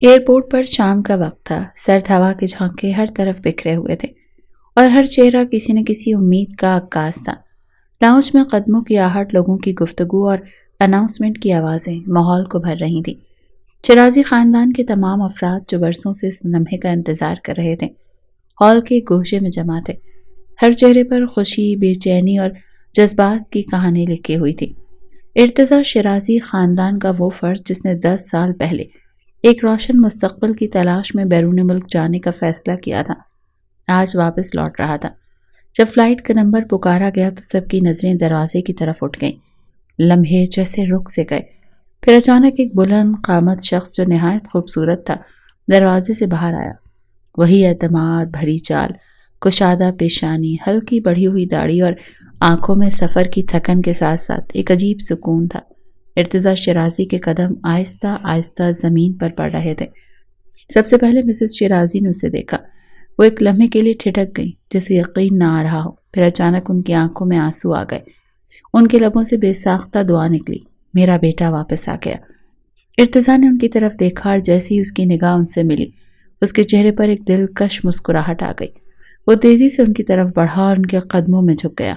Airport پر شام کا وقت تھا۔ سرد ہوا کے جھونکے ہر طرف بکھرے ہوئے تھے اور ہر چہرہ کسی نہ کسی امید کا عکاس تھا۔ لاؤنج میں قدموں کی آہٹ، لوگوں کی گفتگو اور اناؤنسمنٹ کی آوازیں ماحول کو بھر رہی تھیں۔ شیرازی خاندان کے تمام افراد جو برسوں سے اس لمحے کا انتظار کر رہے تھے، ہال کے گوشے میں جمع تھے۔ ہر چہرے پر خوشی، بے چینی اور جذبات کی کہانی لکھی ہوئی تھی۔ ارتضیٰ شیرازی خاندان کا وہ فرد جس نے 10 سال پہلے ایک روشن مستقبل کی تلاش میں بیرون ملک جانے کا فیصلہ کیا تھا، آج واپس لوٹ رہا تھا۔ جب فلائٹ کا نمبر پکارا گیا تو سب کی نظریں دروازے کی طرف اٹھ گئیں۔ لمحے جیسے رک سے گئے، پھر اچانک ایک بلند قامت شخص جو نہایت خوبصورت تھا دروازے سے باہر آیا۔ وہی اعتماد بھری چال، کشادہ پیشانی، ہلکی بڑھی ہوئی داڑھی اور آنکھوں میں سفر کی تھکن کے ساتھ ساتھ ایک عجیب سکون تھا۔ ارتضیٰ شیرازی کے قدم آہستہ آہستہ زمین پر پڑ رہے تھے۔ سب سے پہلے مسز شیرازی نے اسے دیکھا۔ وہ ایک لمحے کے لیے ٹھٹک گئی، جسے یقین نہ آ رہا ہو، پھر اچانک ان کی آنکھوں میں آنسو آ گئے۔ ان کے لبوں سے بے ساختہ دعا نکلی، میرا بیٹا واپس آ گیا۔ ارتضیٰ نے ان کی طرف دیکھا اور جیسے ہی اس کی نگاہ ان سے ملی، اس کے چہرے پر ایک دلکش مسکراہٹ آ گئی۔ وہ تیزی سے ان کی طرف بڑھا اور ان کے قدموں میں جھک گیا۔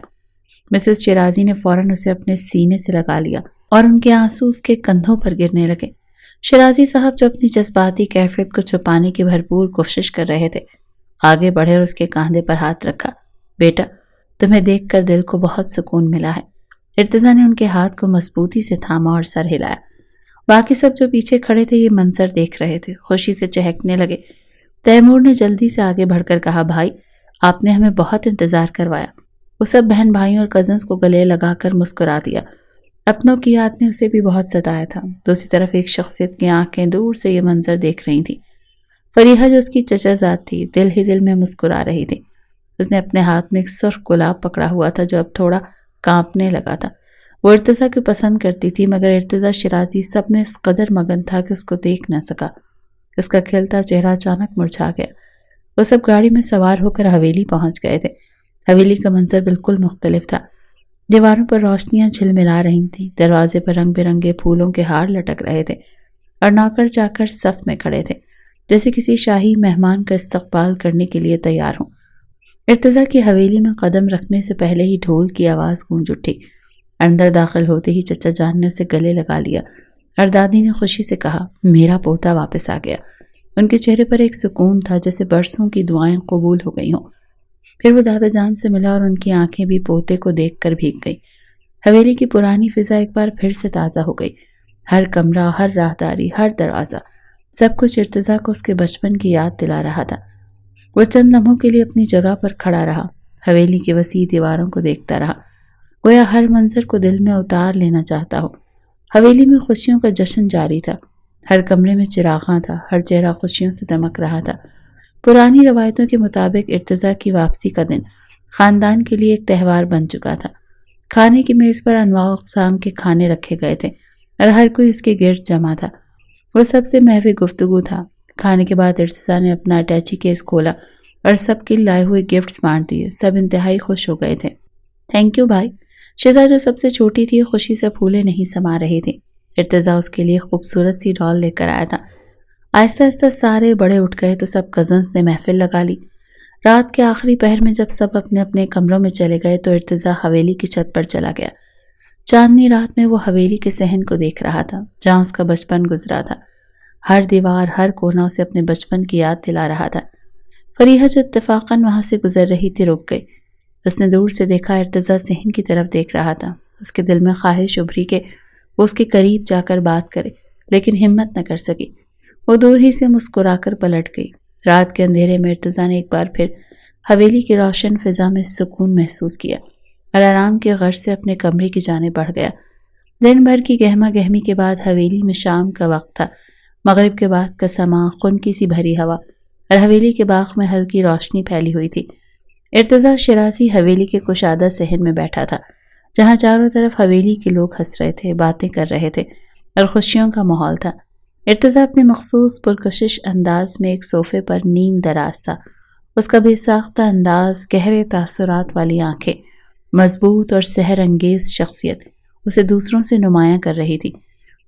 مسز شیرازی نے فوراً اسے اپنے سینے سے لگا لیا اور ان کے آنسو اس کے کندھوں پر گرنے لگے۔ شیرازی صاحب جو اپنی جذباتی کیفیت کو چھپانے کی بھرپور کوشش کر رہے تھے، آگے بڑھے اور اس کے کاندھے پر ہاتھ رکھا۔ بیٹا، تمہیں دیکھ کر دل کو بہت سکون ملا ہے۔ ارتضیٰ نے ان کے ہاتھ کو مضبوطی سے تھاما اور سر ہلایا۔ باقی سب جو پیچھے کھڑے تھے یہ منظر دیکھ رہے تھے، خوشی سے چہکنے لگے۔ تیمور نے جلدی سے آگے بڑھ کر کہا، بھائی، آپ نے ہمیں بہت انتظار کروایا۔ وہ سب بہن بھائیوں اور کزنز کو گلے لگا کر مسکرا دیا۔ اپنوں کی یاد نے اسے بھی بہت ستایا تھا۔ دوسری طرف ایک شخصیت کی آنکھیں دور سے یہ منظر دیکھ رہی تھیں۔ فریحہ جو اس کی چچا زاد تھی، دل ہی دل میں مسکرا رہی تھی۔ اس نے اپنے ہاتھ میں ایک سرخ گلاب پکڑا ہوا تھا جو اب تھوڑا کانپنے لگا تھا۔ وہ ارتضیٰ کو پسند کرتی تھی، مگر ارتضیٰ شیرازی سب میں اس قدر مگن تھا کہ اس کو دیکھ نہ سکا۔ اس کا کھلتا چہرہ اچانک مرجھا گیا۔ وہ سب گاڑی میں سوار ہو کر حویلی پہنچ گئے تھے۔ حویلی کا منظر بالکل مختلف تھا۔ دیواروں پر روشنیاں جھلملا رہی تھیں، دروازے پر رنگ برنگے پھولوں کے ہار لٹک رہے تھے اور نوکر چاکر صف میں کھڑے تھے، جیسے کسی شاہی مہمان کا استقبال کرنے کے لیے تیار ہوں۔ ارتضیٰ کی حویلی میں قدم رکھنے سے پہلے ہی ڈھول کی آواز گونج اٹھی۔ اندر داخل ہوتے ہی چچا جان نے اسے گلے لگا لیا اور دادی نے خوشی سے کہا، میرا پوتا واپس آ گیا۔ ان کے چہرے پر ایک سکون تھا، جیسے برسوں کی دعائیں قبول ہو گئی ہوں۔ پھر وہ دادا جان سے ملا اور ان کی آنکھیں بھی پوتے کو دیکھ کر بھیگ گئی۔ حویلی کی پرانی فضا ایک بار پھر سے تازہ ہو گئی۔ ہر کمرہ، ہر راہداری، ہر دروازہ، سب کچھ ارتضیٰ کو اس کے بچپن کی یاد دلا رہا تھا۔ وہ چند لمحوں کے لیے اپنی جگہ پر کھڑا رہا، حویلی کی وسیع دیواروں کو دیکھتا رہا، گویا ہر منظر کو دل میں اتار لینا چاہتا ہو۔ حویلی میں خوشیوں کا جشن جاری تھا۔ ہر کمرے میں چراغاں تھا، ہر چہرہ خوشیوں سے دمک رہا تھا۔ پرانی روایتوں کے مطابق ارتضیٰ کی واپسی کا دن خاندان کے لیے ایک تہوار بن چکا تھا۔ کھانے کی میز پر انواع اقسام کے کھانے رکھے گئے تھے اور ہر کوئی اس کے گرد جمع تھا۔ وہ سب سے محو گفتگو تھا۔ کھانے کے بعد ارتضیٰ نے اپنا اٹیچی کیس کھولا اور سب کے لائے ہوئے گفٹس بانٹ دیے۔ سب انتہائی خوش ہو گئے تھے۔ تھینک یو بھائی۔ شیزا جو سب سے چھوٹی تھی خوشی سے پھولے نہیں سما رہی تھی۔ ارتضیٰ اس کے لیے خوبصورت سی ڈال لے کر آیا تھا۔ آہستہ آہستہ سارے بڑے اٹھ گئے تو سب کزنز نے محفل لگا لی۔ رات کے آخری پہر میں جب سب اپنے اپنے کمروں میں چلے گئے تو ارتضیٰ حویلی کی چھت پر چلا گیا۔ چاندنی رات میں وہ حویلی کے صحن کو دیکھ رہا تھا جہاں اس کا بچپن گزرا تھا۔ ہر دیوار، ہر کونا اسے اپنے بچپن کی یاد دلا رہا تھا۔ فریحہ جو اتفاقاً وہاں سے گزر رہی تھی رک گئی۔ اس نے دور سے دیکھا ارتضیٰ صحن کی طرف دیکھ رہا تھا۔ اس کے دل میں خواہش ابھری کہ وہ اس کے قریب جا کر بات کرے، لیکن ہمت نہ کر سکی۔ وہ دور ہی سے مسکرا کر پلٹ گئی۔ رات کے اندھیرے میں ارتضیٰ نے ایک بار پھر حویلی کی روشن فضا میں سکون محسوس کیا اور آرام کے غرض سے اپنے کمرے کی جانب بڑھ گیا۔ دن بھر کی گہما گہمی کے بعد حویلی میں شام کا وقت تھا۔ مغرب کے بعد کا سماں، خنکی سی بھری ہوا اور حویلی کے باغ میں ہلکی روشنی پھیلی ہوئی تھی۔ ارتضیٰ شیرازی حویلی کے کشادہ صحن میں بیٹھا تھا جہاں چاروں طرف حویلی کے لوگ ہنس رہے تھے، باتیں کر رہے تھے اور خوشیوں کا ماحول تھا۔ ارتضیٰ اپنے مخصوص پرکشش انداز میں ایک صوفے پر نیم دراز تھا۔ اس کا بے ساختہ انداز، گہرے تاثرات والی آنکھیں، مضبوط اور سحر انگیز شخصیت اسے دوسروں سے نمایاں کر رہی تھی۔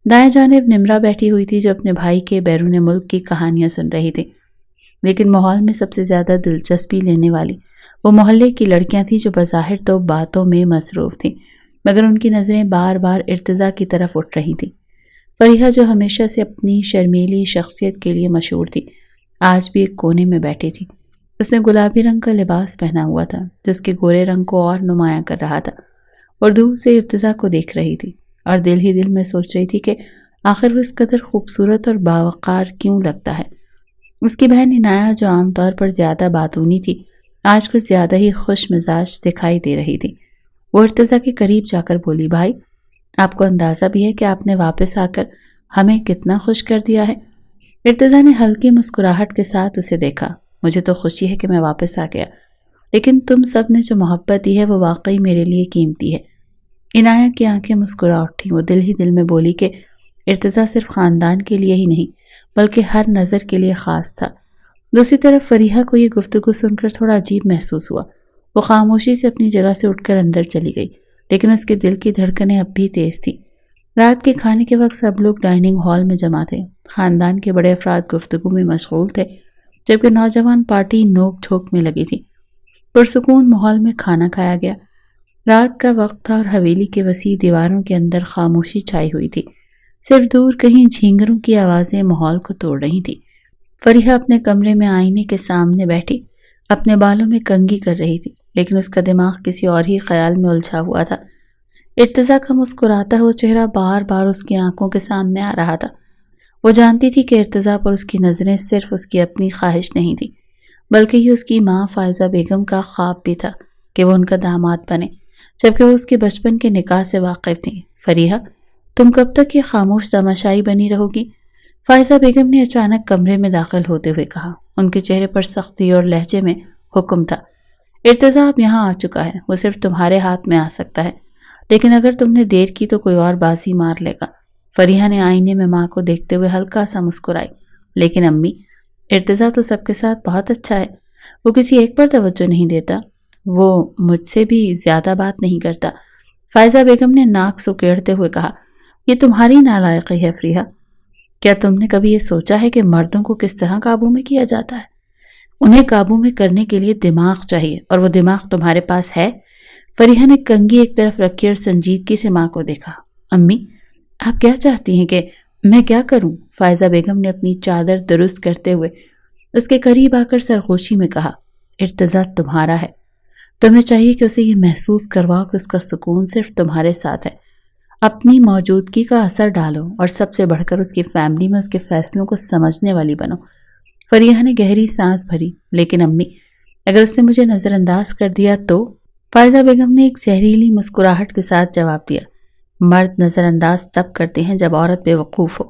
دائیں جانب نمرہ بیٹھی ہوئی تھی جو اپنے بھائی کے بیرون ملک کی کہانیاں سن رہی تھی، لیکن ماحول میں سب سے زیادہ دلچسپی لینے والی وہ محلے کی لڑکیاں تھیں جو بظاہر تو باتوں میں مصروف تھیں، مگر ان کی نظریں بار بار ارتضیٰ کی طرف اٹھ رہی تھیں۔ فریحہ جو ہمیشہ سے اپنی شرمیلی شخصیت کے لیے مشہور تھی، آج بھی ایک کونے میں بیٹھی تھی۔ اس نے گلابی رنگ کا لباس پہنا ہوا تھا جو اس کے گورے رنگ کو اور نمایاں کر رہا تھا، اور دور سے ارتضیٰ کو دیکھ رہی تھی اور دل ہی دل میں سوچ رہی تھی کہ آخر وہ اس قدر خوبصورت اور باوقار کیوں لگتا ہے۔ اس کی بہن عنایہ جو عام طور پر زیادہ باتونی تھی، آج کچھ زیادہ ہی خوش مزاج دکھائی دے رہی تھی۔ وہ ارتضیٰ کے قریب جا کر بولی، بھائی، آپ کو اندازہ بھی ہے کہ آپ نے واپس آ کر ہمیں کتنا خوش کر دیا ہے؟ ارتضیٰ نے ہلکی مسکراہٹ کے ساتھ اسے دیکھا۔ مجھے تو خوشی ہے کہ میں واپس آ گیا، لیکن تم سب نے جو محبت دی ہے وہ واقعی میرے لیے قیمتی ہے۔ عنایہ کی آنکھیں مسکرا اٹھیں۔ وہ دل ہی دل میں بولی کہ ارتضیٰ صرف خاندان کے لیے ہی نہیں بلکہ ہر نظر کے لیے خاص تھا۔ دوسری طرف فریحہ کو یہ گفتگو سن کر تھوڑا عجیب محسوس ہوا۔ وہ خاموشی سے اپنی جگہ سے اٹھ کر اندر چلی گئی، لیکن اس کے دل کی دھڑکنیں اب بھی تیز تھیں۔ رات کے کھانے کے وقت سب لوگ ڈائننگ ہال میں جمع تھے۔ خاندان کے بڑے افراد گفتگو میں مشغول تھے، جبکہ نوجوان پارٹی نوک جھوک میں لگی تھی۔ پرسکون ماحول میں کھانا کھایا گیا۔ رات کا وقت تھا اور حویلی کے وسیع دیواروں کے اندر خاموشی چھائی ہوئی تھی۔ صرف دور کہیں جھینگروں کی آوازیں ماحول کو توڑ رہی تھی۔ فریحہ اپنے کمرے میں آئینے کے سامنے بیٹھی اپنے بالوں میں کنگھی کر رہی تھی، لیکن اس کا دماغ کسی اور ہی خیال میں الجھا ہوا تھا۔ ارتضیٰ کا مسکراتا ہوا چہرہ بار بار اس کی آنکھوں کے سامنے آ رہا تھا۔ وہ جانتی تھی کہ ارتضیٰ پر اس کی نظریں صرف اس کی اپنی خواہش نہیں تھی، بلکہ یہ اس کی ماں فائزہ بیگم کا خواب بھی تھا کہ وہ ان کا داماد بنے، جبکہ وہ اس کے بچپن کے نکاح سے واقف تھی۔ فریحہ، تم کب تک یہ خاموش تماشائی بنی رہو گی؟ فائزہ بیگم نے اچانک کمرے میں داخل ہوتے ہوئے کہا۔ ان کے چہرے پر سختی اور لہجے میں حکم تھا۔ ارتضیٰ اب یہاں آ چکا ہے، وہ صرف تمہارے ہاتھ میں آ سکتا ہے، لیکن اگر تم نے دیر کی تو کوئی اور بازی مار لے گا۔ فریحہ نے آئینے میں ماں کو دیکھتے ہوئے ہلکا سا مسکرائی۔ لیکن امی، ارتضیٰ تو سب کے ساتھ بہت اچھا ہے، وہ کسی ایک پر توجہ نہیں دیتا، وہ مجھ سے بھی زیادہ بات نہیں کرتا۔ فائزہ بیگم نے ناک سکیڑتے ہوئے کہا، یہ تمہاری نالائقی ہے فریحہ۔ کیا تم نے کبھی یہ سوچا ہے کہ مردوں کو کس طرح قابو میں کیا جاتا ہے؟ انہیں قابو میں کرنے کے لیے دماغ چاہیے، اور وہ دماغ تمہارے پاس ہے؟ فریحہ نے کنگھی ایک طرف رکھی اور سنجیدگی سے ماں کو دیکھا۔ امی، آپ کیا چاہتی ہیں کہ میں کیا کروں؟ فائزہ بیگم نے اپنی چادر درست کرتے ہوئے اس کے قریب آ کر سرخوشی میں کہا، ارتضیٰ تمہارا ہے، تمہیں چاہیے کہ اسے یہ محسوس کرواؤ کہ اس کا سکون صرف تمہارے ساتھ ہے۔ اپنی موجودگی کا اثر ڈالو اور سب سے بڑھ کر اس کی فیملی میں اس کے فیصلوں کو سمجھنے والی بنو۔ فریحہ نے گہری سانس بھری۔ لیکن امی، اگر اس نے مجھے نظر انداز کر دیا تو؟ فائزہ بیگم نے ایک زہریلی مسکراہٹ کے ساتھ جواب دیا، مرد نظر انداز تب کرتے ہیں جب عورت بے وقوف ہو۔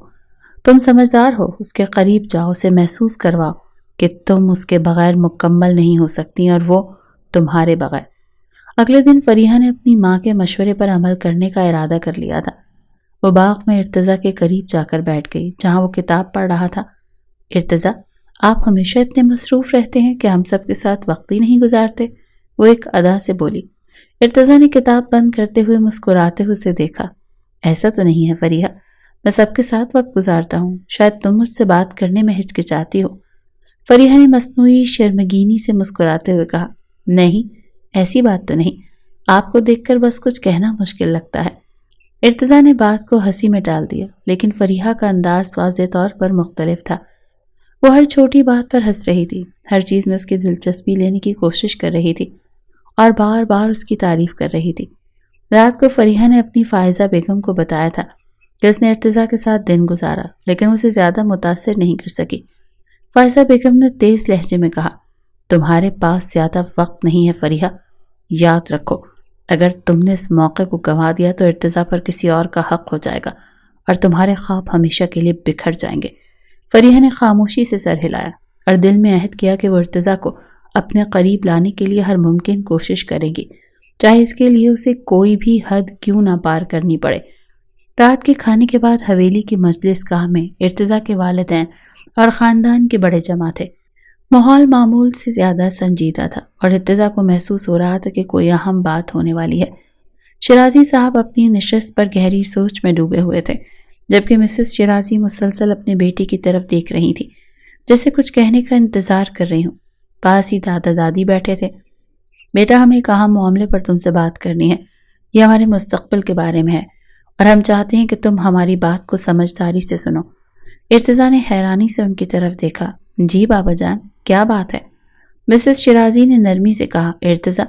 تم سمجھدار ہو، اس کے قریب جاؤ، اسے محسوس کرواؤ کہ تم اس کے بغیر مکمل نہیں ہو سکتی اور وہ تمہارے بغیر۔ اگلے دن فریحہ نے اپنی ماں کے مشورے پر عمل کرنے کا ارادہ کر لیا تھا۔ وہ باغ میں ارتضیٰ کے قریب جا کر بیٹھ گئی جہاں وہ کتاب پڑھ رہا تھا۔ ارتضیٰ، آپ ہمیشہ اتنے مصروف رہتے ہیں کہ ہم سب کے ساتھ وقت ہی نہیں گزارتے، وہ ایک ادا سے بولی۔ ارتضیٰ نے کتاب بند کرتے ہوئے مسکراتے ہوئے اسے دیکھا۔ ایسا تو نہیں ہے فریحہ، میں سب کے ساتھ وقت گزارتا ہوں، شاید تم مجھ سے بات کرنے میں ہچکچاتی ہو۔ فریحہ نے مصنوعی شرمگینی سے مسکراتے ہوئے کہا، نہیں، ایسی بات تو نہیں، آپ کو دیکھ کر بس کچھ کہنا مشکل لگتا ہے۔ ارتضیٰ نے بات کو ہنسی میں ڈال دیا، لیکن فریحہ کا انداز واضح طور پر مختلف تھا۔ وہ ہر چھوٹی بات پر ہنس رہی تھی، ہر چیز میں اس کی دلچسپی لینے کی کوشش کر رہی تھی اور بار بار اس کی تعریف کر رہی تھی۔ رات کو فریحہ نے اپنی فائزہ بیگم کو بتایا تھا کہ اس نے ارتضیٰ کے ساتھ دن گزارا، لیکن اسے زیادہ متاثر نہیں کر سکی۔ فائزہ بیگم نے تیز لہجے میں کہا، تمہارے پاس زیادہ وقت نہیں ہے فریحہ، یاد رکھو اگر تم نے اس موقع کو گنوا دیا تو ارتضیٰ پر کسی اور کا حق ہو جائے گا اور تمہارے خواب ہمیشہ کے لیے بکھر جائیں گے۔ فریحہ نے خاموشی سے سر ہلایا اور دل میں عہد کیا کہ وہ ارتضیٰ کو اپنے قریب لانے کے لیے ہر ممکن کوشش کرے گی، چاہے اس کے لیے اسے کوئی بھی حد کیوں نہ پار کرنی پڑے۔ رات کے کھانے کے بعد حویلی کی مجلس گاہ میں ارتضیٰ کے والدین اور خاندان کے بڑے جمع تھے۔ ماحول معمول سے زیادہ سنجیدہ تھا اور ارتضیٰ کو محسوس ہو رہا تھا کہ کوئی اہم بات ہونے والی ہے۔ شیرازی صاحب اپنی نشست پر گہری سوچ میں ڈوبے ہوئے تھے۔ جبکہ مسز شیرازی مسلسل اپنے بیٹی کی طرف دیکھ رہی تھی، جیسے کچھ کہنے کا انتظار کر رہی ہوں۔ پاس ہی دادا دادی بیٹھے تھے۔ بیٹا، ہمیں ایک اہم معاملے پر تم سے بات کرنی ہے۔ یہ ہمارے مستقبل کے بارے میں ہے اور ہم چاہتے ہیں کہ تم ہماری بات کو سمجھداری سے سنو۔ ارتضیٰ نے حیرانی سے ان کی طرف دیکھا۔ جی بابا جان، کیا بات ہے؟ مسز شیرازی نے نرمی سے کہا۔ ارتضیٰ،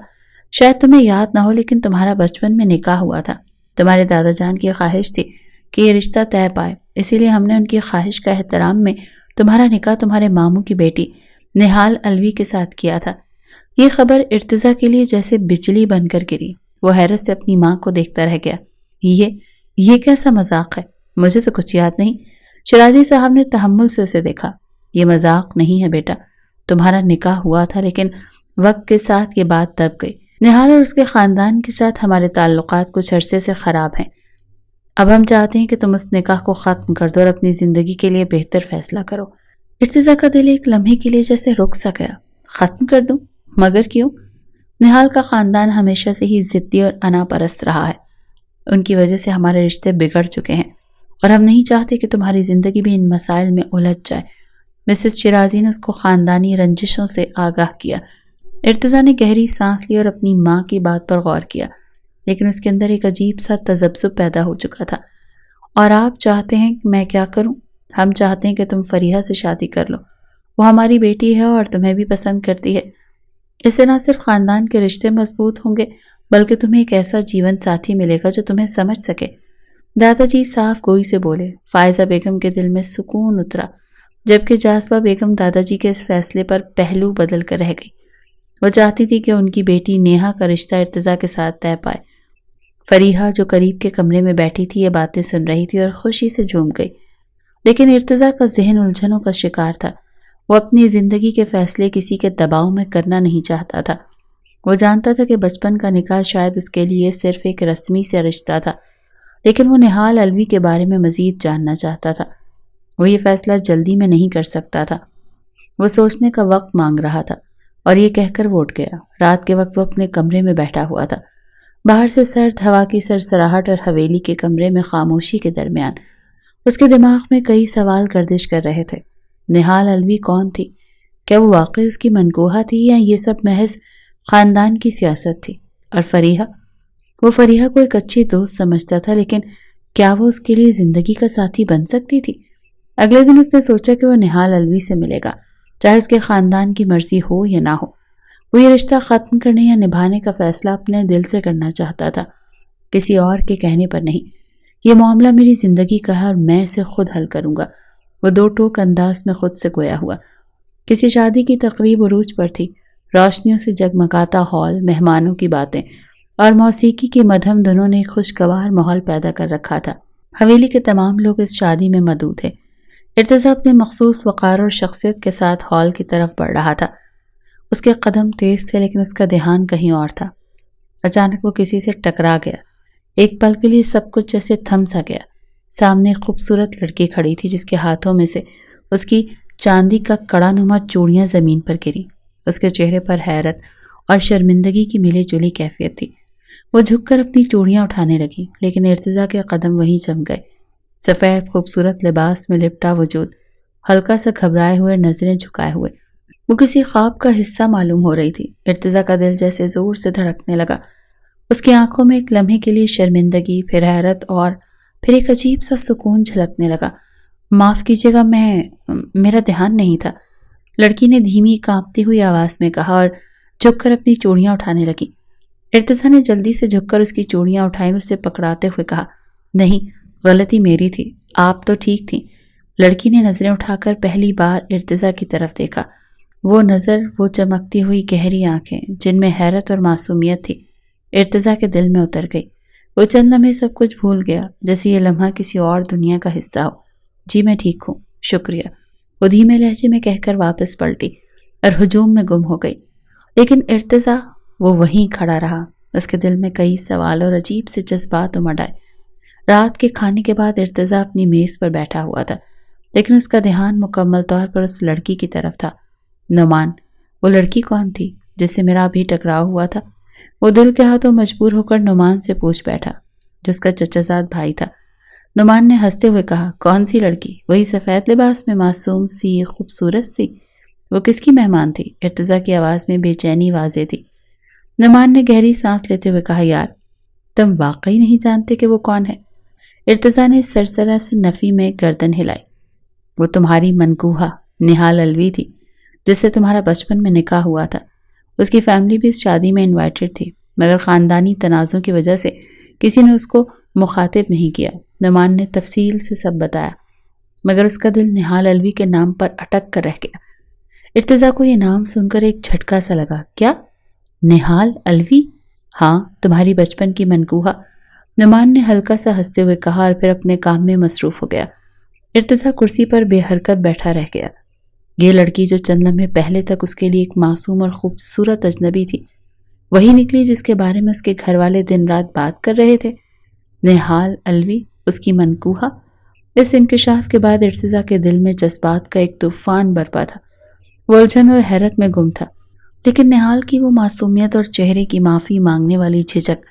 شاید تمہیں یاد نہ ہو لیکن تمہارا بچپن میں نکاح ہوا تھا۔ تمہارے دادا جان کی خواہش تھی کہ یہ رشتہ طے پائے، اسی لیے ہم نے ان کی خواہش کا احترام میں تمہارا نکاح تمہارے ماموں کی بیٹی نہال الوی کے ساتھ کیا تھا۔ یہ خبر ارتضیٰ کے لیے جیسے بجلی بن کر گری۔ وہ حیرت سے اپنی ماں کو دیکھتا رہ گیا۔ یہ کیسا مذاق ہے؟ مجھے تو کچھ یاد نہیں۔ شیرازی صاحب نے تحمل سے اسے دیکھا۔ یہ مذاق نہیں ہے بیٹا، تمہارا نکاح ہوا تھا لیکن وقت کے ساتھ یہ بات دب گئی۔ نہال اور اس کے خاندان کے ساتھ ہمارے تعلقات کچھ عرصے سے خراب ہیں۔ اب ہم چاہتے ہیں کہ تم اس نکاح کو ختم کر دو اور اپنی زندگی کے لیے بہتر فیصلہ کرو۔ ارتضیٰ کا دل ایک لمحے کے لیے جیسے رک سا گیا۔ ختم کر دوں؟ مگر کیوں؟ نہال کا خاندان ہمیشہ سے ہی ضدی اور انا پرست رہا ہے۔ ان کی وجہ سے ہمارے رشتے بگڑ چکے ہیں اور ہم نہیں چاہتے کہ تمہاری زندگی بھی ان مسائل میں الجھ جائے۔ مسز شیرازی نے اس کو خاندانی رنجشوں سے آگاہ کیا۔ ارتضیٰ نے گہری سانس لی اور اپنی ماں کی بات پر غور کیا، لیکن اس کے اندر ایک عجیب سا تذبذب پیدا ہو چکا تھا۔ اور آپ چاہتے ہیں کہ میں کیا کروں؟ ہم چاہتے ہیں کہ تم فریحہ سے شادی کر لو۔ وہ ہماری بیٹی ہے اور تمہیں بھی پسند کرتی ہے۔ اس سے نہ صرف خاندان کے رشتے مضبوط ہوں گے بلکہ تمہیں ایک ایسا جیون ساتھی ملے گا جو تمہیں سمجھ سکے۔ دادا جی صاف گوئی سے بولے۔ فائزہ بیگم کے دل میں سکون اترا، جبکہ جاذبہ بیگم دادا جی کے اس فیصلے پر پہلو بدل کر رہ گئی۔ وہ چاہتی تھی کہ ان کی بیٹی نیہا کا رشتہ ارتضیٰ کے ساتھ طے پائے۔ فریحہ جو قریب کے کمرے میں بیٹھی تھی یہ باتیں سن رہی تھی اور خوشی سے جھوم گئی، لیکن ارتضیٰ کا ذہن الجھنوں کا شکار تھا۔ وہ اپنی زندگی کے فیصلے کسی کے دباؤ میں کرنا نہیں چاہتا تھا۔ وہ جانتا تھا کہ بچپن کا نکاح شاید اس کے لیے صرف ایک رسمی سے رشتہ تھا، لیکن وہ نہال الوی کے بارے میں مزید جاننا چاہتا تھا۔ وہ یہ فیصلہ جلدی میں نہیں کر سکتا تھا، وہ سوچنے کا وقت مانگ رہا تھا، اور یہ کہہ کر وہ اٹھ گیا۔ رات کے وقت وہ اپنے کمرے میں بیٹھا ہوا تھا۔ باہر سے سرد ہوا کی سرسراہٹ اور حویلی کے کمرے میں خاموشی کے درمیان اس کے دماغ میں کئی سوال گردش کر رہے تھے۔ نہال الوی کون تھی؟ کیا وہ واقعی اس کی منگوہا تھی یا یہ سب محض خاندان کی سیاست تھی؟ اور فریحہ؟ وہ فریحہ کو ایک اچھی دوست سمجھتا تھا، لیکن کیا وہ اس کے لیے زندگی کا ساتھی بن سکتی تھی؟ اگلے دن اس نے سوچا کہ وہ نہال الوی سے ملے گا، چاہے اس کے خاندان کی مرضی ہو یا نہ ہو۔ وہ یہ رشتہ ختم کرنے یا نبھانے کا فیصلہ اپنے دل سے کرنا چاہتا تھا، کسی اور کے کہنے پر نہیں۔ یہ معاملہ میری زندگی کا ہے اور میں اسے خود حل کروں گا، وہ دو ٹوک انداز میں خود سے گویا ہوا۔ کسی شادی کی تقریب عروج پر تھی۔ روشنیوں سے جگمگاتا ہال، مہمانوں کی باتیں اور موسیقی کی مدھم دھنوں نے ایک خوشگوار ماحول پیدا کر رکھا تھا۔ حویلی کے تمام لوگ اس شادی میں مدعو تھے۔ ارتضیٰ اپنے مخصوص وقار اور شخصیت کے ساتھ ہال کی طرف بڑھ رہا تھا۔ اس کے قدم تیز تھے لیکن اس کا دھیان کہیں اور تھا۔ اچانک وہ کسی سے ٹکرا گیا۔ ایک پل کے لیے سب کچھ جیسے تھم سا گیا۔ سامنے ایک خوبصورت لڑکی کھڑی تھی جس کے ہاتھوں میں سے اس کی چاندی کا کڑا نما چوڑیاں زمین پر گری۔ اس کے چہرے پر حیرت اور شرمندگی کی ملی جلی کیفیت تھی۔ وہ جھک کر اپنی چوڑیاں اٹھانے لگی، لیکن ارتضیٰ کے قدم وہیں جم گئے۔ سفید خوبصورت لباس میں لپٹا وجود، ہلکا سا گھبرائے ہوئے، نظریں جھکائے ہوئے، وہ کسی خواب کا حصہ معلوم ہو رہی تھی۔ ارتضیٰ کا دل جیسے زور سے دھڑکنے لگا۔ اس کی آنکھوں میں ایک لمحے کے لیے شرمندگی، پھر حیرت اور پھر ایک عجیب سا سکون جھلکنے لگا۔ معاف کیجیے گا، میرا دھیان نہیں تھا، لڑکی نے دھیمی کانپتی ہوئی آواز میں کہا اور جھک کر اپنی چوڑیاں اٹھانے لگی۔ ارتضیٰ نے جلدی سے جھک کر اس کی چوڑیاں اٹھائیں اور اسے پکڑاتے ہوئے کہا، نہیں، غلطی میری تھی، آپ تو ٹھیک تھیں۔ لڑکی نے نظریں اٹھا کر پہلی بار ارتضیٰ کی طرف دیکھا۔ وہ نظر، وہ چمکتی ہوئی گہری آنکھیں جن میں حیرت اور معصومیت تھی، ارتضیٰ کے دل میں اتر گئی۔ وہ چند لمحے سب کچھ بھول گیا، جیسے یہ لمحہ کسی اور دنیا کا حصہ ہو۔ جی میں ٹھیک ہوں، شکریہ، وہ دھیمے لہجے میں کہہ کر واپس پلٹی اور ہجوم میں گم ہو گئی۔ لیکن ارتضیٰ، وہ وہیں کھڑا رہا۔ اس کے دل میں کئی سوال اور عجیب سے جذبات امڈ آئے۔ رات کے کھانے کے بعد ارتضیٰ اپنی میز پر بیٹھا ہوا تھا، لیکن اس کا دھیان مکمل طور پر اس لڑکی کی طرف تھا۔ نعمان، وہ لڑکی کون تھی جس سے میرا ابھی ٹکراؤ ہوا تھا؟ وہ دل کے ہاتھوں مجبور ہو کر نعمان سے پوچھ بیٹھا، جو اس کا چچا زاد بھائی تھا۔ نعمان نے ہنستے ہوئے کہا، کون سی لڑکی؟ وہی سفید لباس میں معصوم سی خوبصورت سی؟ وہ کس کی مہمان تھی؟ ارتضیٰ کی آواز میں بے چینی واضح تھی۔ نعمان نے گہری سانس لیتے ہوئے کہا، یار تم واقعی نہیں جانتے کہ وہ کون ہے؟ ارتضیٰ نے سرسرا سے نفی میں گردن ہلائی۔ وہ تمہاری منکوہا نہال الوی تھی، جس سے تمہارا بچپن میں نکاح ہوا تھا۔ اس کی فیملی بھی اس شادی میں انوائٹڈ تھی، مگر خاندانی تنازع کی وجہ سے کسی نے اس کو مخاطب نہیں کیا۔ نعمان نے تفصیل سے سب بتایا، مگر اس کا دل نہال الوی کے نام پر اٹک کر رہ گیا۔ ارتضیٰ کو یہ نام سن کر ایک جھٹکا سا لگا۔ کیا؟ نہال الوی؟ ہاں، تمہاری بچپن کی منکوہا، نعمان نے ہلکا سا ہنستے ہوئے کہا اور پھر اپنے کام میں مصروف ہو گیا۔ ارتضیٰ کرسی پر بے حرکت بیٹھا رہ گیا۔ یہ لڑکی جو چند لمحے پہلے تک اس کے لیے ایک معصوم اور خوبصورت اجنبی تھی، وہی نکلی جس کے بارے میں اس کے گھر والے دن رات بات کر رہے تھے۔ نہال الوی اس کی منکوہا؟ اس انکشاف کے بعد ارتضیٰ کے دل میں جذبات کا ایک طوفان برپا تھا۔ وہ الجھن اور حیرت میں گم تھا، لیکن نہال کی وہ معصومیت اور چہرے کی معافی مانگنے والی جھجک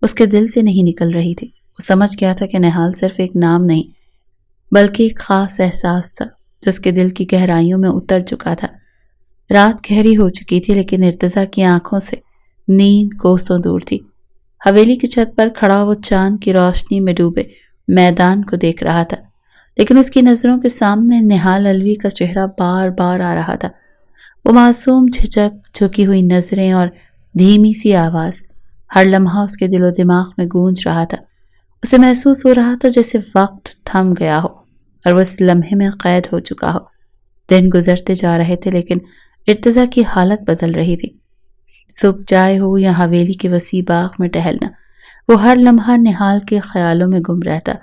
اس کے دل سے نہیں نکل رہی تھی۔ وہ سمجھ گیا تھا کہ نہال صرف ایک نام نہیں، بلکہ ایک خاص احساس تھا جو اس کے دل کی گہرائیوں میں اتر چکا تھا۔ رات گہری ہو چکی تھی، لیکن ارتضیٰ کی آنکھوں سے نیند کوسوں دور تھی۔ حویلی کی چھت پر کھڑا وہ چاند کی روشنی میں ڈوبے میدان کو دیکھ رہا تھا، لیکن اس کی نظروں کے سامنے نہال الوی کا چہرہ بار بار آ رہا تھا۔ وہ معصوم جھجک، جھکی ہوئی نظریں اور دھیمی سی آواز ہر لمحہ اس کے دل و دماغ میں گونج رہا تھا۔ اسے محسوس ہو رہا تھا جیسے وقت تھم گیا ہو اور وہ اس لمحے میں قید ہو چکا ہو۔ دن گزرتے جا رہے تھے، لیکن ارتضیٰ کی حالت بدل رہی تھی۔ صبح چائے ہو یا حویلی کے وسیع باغ میں ٹہلنا، وہ ہر لمحہ نہال کے خیالوں میں گم رہتا۔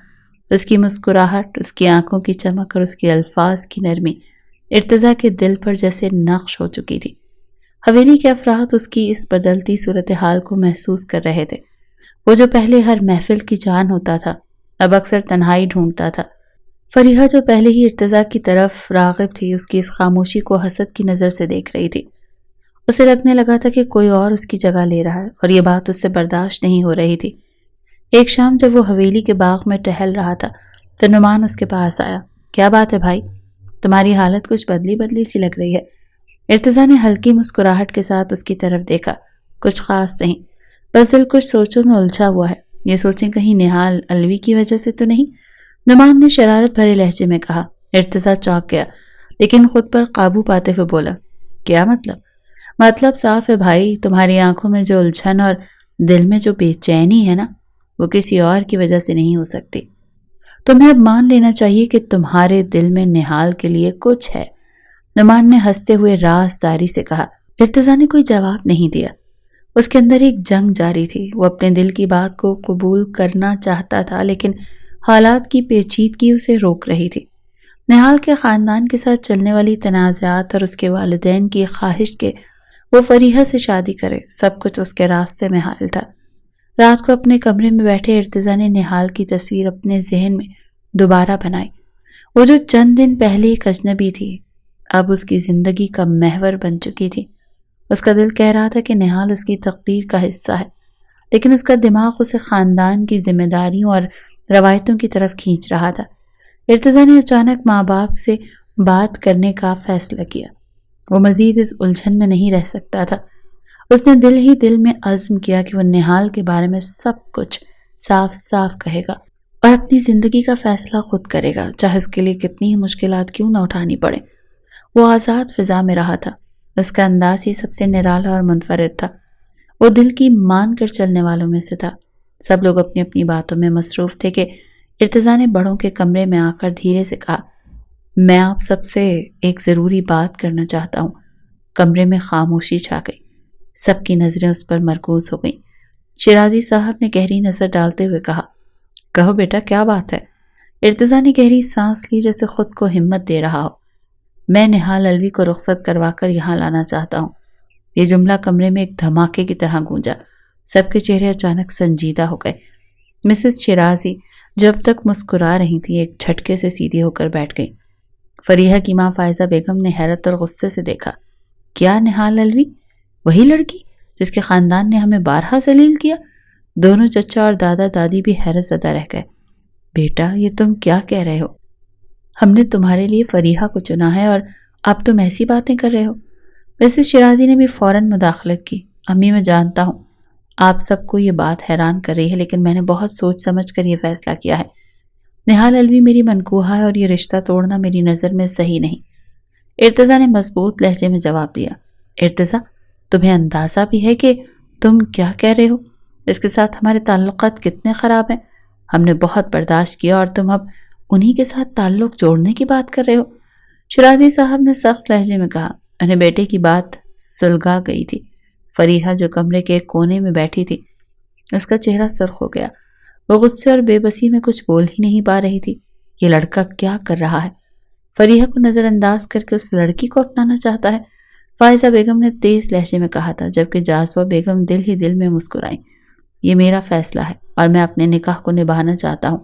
اس کی مسکراہٹ، اس کی آنکھوں کی چمک اور اس کے الفاظ کی نرمی ارتضیٰ کے دل پر جیسے نقش ہو چکی تھی۔ حویلی کے افراد اس کی اس بدلتی صورتحال کو محسوس کر رہے تھے۔ وہ جو پہلے ہر محفل کی جان ہوتا تھا، اب اکثر تنہائی ڈھونڈتا تھا۔ فریحہ جو پہلے ہی ارتضیٰ کی طرف راغب تھی، اس کی اس خاموشی کو حسد کی نظر سے دیکھ رہی تھی۔ اسے لگنے لگا تھا کہ کوئی اور اس کی جگہ لے رہا ہے، اور یہ بات اس سے برداشت نہیں ہو رہی تھی۔ ایک شام جب وہ حویلی کے باغ میں ٹہل رہا تھا تو نعمان اس کے پاس آیا۔ کیا بات ہے بھائی؟ تمہاری حالت کچھ بدلی بدلی سی لگ رہی ہے۔ ارتضیٰ نے ہلکی مسکراہٹ کے ساتھ اس کی طرف دیکھا۔ کچھ خاص نہیں، بس دل کچھ سوچوں میں الجھا ہوا ہے۔ یہ سوچیں کہیں نہال الوی کی وجہ سے تو نہیں؟ نعمان نے شرارت بھرے لہجے میں کہا۔ ارتضیٰ چونک گیا، لیکن خود پر قابو پاتے ہوئے بولا، کیا مطلب؟ مطلب صاف ہے بھائی، تمہاری آنکھوں میں جو الجھن اور دل میں جو بے چینی ہے نا، وہ کسی اور کی وجہ سے نہیں ہو سکتی۔ تمہیں اب مان لینا چاہیے کہ تمہارے دل میں نہال کے لیے کچھ ہے۔ نعمان نے ہنستے ہوئے رازداری سے کہا۔ ارتضیٰ نے کوئی جواب نہیں دیا۔ اس کے اندر ایک جنگ جاری تھی۔ وہ اپنے دل کی بات کو قبول کرنا چاہتا تھا، لیکن حالات کی پیچیدگی اسے روک رہی تھی۔ نہال کے خاندان کے ساتھ چلنے والی تنازعات اور اس کے والدین کی خواہش کہ وہ فریحہ سے شادی کرے، سب کچھ اس کے راستے میں حائل تھا۔ رات کو اپنے کمرے میں بیٹھے ارتضیٰ نے نہال کی تصویر اپنے ذہن میں دوبارہ بنائی۔ وہ جو چند دن پہلے ایک اجنبی تھی، اب اس کی زندگی کا محور بن چکی تھی۔ اس کا دل کہہ رہا تھا کہ نہال اس کی تقدیر کا حصہ ہے، لیکن اس کا دماغ اسے خاندان کی ذمہ داریوں اور روایتوں کی طرف کھینچ رہا تھا۔ ارتضیٰ نے اچانک ماں باپ سے بات کرنے کا فیصلہ کیا۔ وہ مزید اس الجھن میں نہیں رہ سکتا تھا۔ اس نے دل ہی دل میں عزم کیا کہ وہ نہال کے بارے میں سب کچھ صاف صاف کہے گا اور اپنی زندگی کا فیصلہ خود کرے گا، چاہے اس کے لیے کتنی ہی مشکلات کیوں نہ اٹھانی پڑے۔ وہ آزاد فضا میں رہا تھا۔ اس کا انداز ہی سب سے نرالا اور منفرد تھا۔ وہ دل کی مان کر چلنے والوں میں سے تھا۔ سب لوگ اپنی اپنی باتوں میں مصروف تھے کہ ارتضیٰ نے بڑوں کے کمرے میں آ کر دھیرے سے کہا، میں آپ سب سے ایک ضروری بات کرنا چاہتا ہوں۔ کمرے میں خاموشی چھا گئی۔ سب کی نظریں اس پر مرکوز ہو گئیں۔ شیرازی صاحب نے گہری نظر ڈالتے ہوئے کہا، کہو بیٹا، کیا بات ہے؟ ارتضیٰ نے گہری سانس لی جیسے خود کو ہمت دے رہا ہو۔ میں نہال الوی کو رخصت کروا کر یہاں لانا چاہتا ہوں۔ یہ جملہ کمرے میں ایک دھماکے کی طرح گونجا۔ سب کے چہرے اچانک سنجیدہ ہو گئے۔ مسز شیرازی جو اب تک مسکرا رہی تھی، ایک جھٹکے سے سیدھی ہو کر بیٹھ گئی۔ فریحہ کی ماں فائزہ بیگم نے حیرت اور غصے سے دیکھا۔ کیا نہال الوی؟ وہی لڑکی جس کے خاندان نے ہمیں بارہا ذلیل کیا؟ دونوں چچا اور دادا دادی بھی حیرت زدہ رہ گئے۔ بیٹا یہ تم کیا کہہ رہے ہو؟ ہم نے تمہارے لیے فریحہ کو چنا ہے اور اب تم ایسی باتیں کر رہے ہو؟ مسز شیرازی نے بھی فوراً مداخلت کی۔ امی میں جانتا ہوں آپ سب کو یہ بات حیران کر رہی ہے، لیکن میں نے بہت سوچ سمجھ کر یہ فیصلہ کیا ہے۔ نہال علوی میری منکوحہ ہے اور یہ رشتہ توڑنا میری نظر میں صحیح نہیں۔ ارتضیٰ نے مضبوط لہجے میں جواب دیا۔ ارتضیٰ تمہیں اندازہ بھی ہے کہ تم کیا کہہ رہے ہو؟ اس کے ساتھ ہمارے تعلقات کتنے خراب ہیں۔ ہم نے بہت برداشت کیا اور تم اب انہی کے ساتھ تعلق جوڑنے کی بات کر رہے ہو؟ شیرازی صاحب نے سخت لہجے میں کہا۔ انہیں بیٹے کی بات سلگا گئی تھی۔ فریحہ جو کمرے کے ایک کونے میں بیٹھی تھی، اس کا چہرہ سرخ ہو گیا۔ وہ غصے اور بے بسی میں کچھ بول ہی نہیں پا رہی تھی۔ یہ لڑکا کیا کر رہا ہے؟ فریحہ کو نظر انداز کر کے اس لڑکی کو اپنانا چاہتا ہے؟ فائزہ بیگم نے تیز لہجے میں کہا تھا، جبکہ جاذبہ بیگم دل ہی دل میں مسکرائیں۔ یہ میرا فیصلہ ہے اور میں اپنے نکاح کو نبھانا چاہتا ہوں۔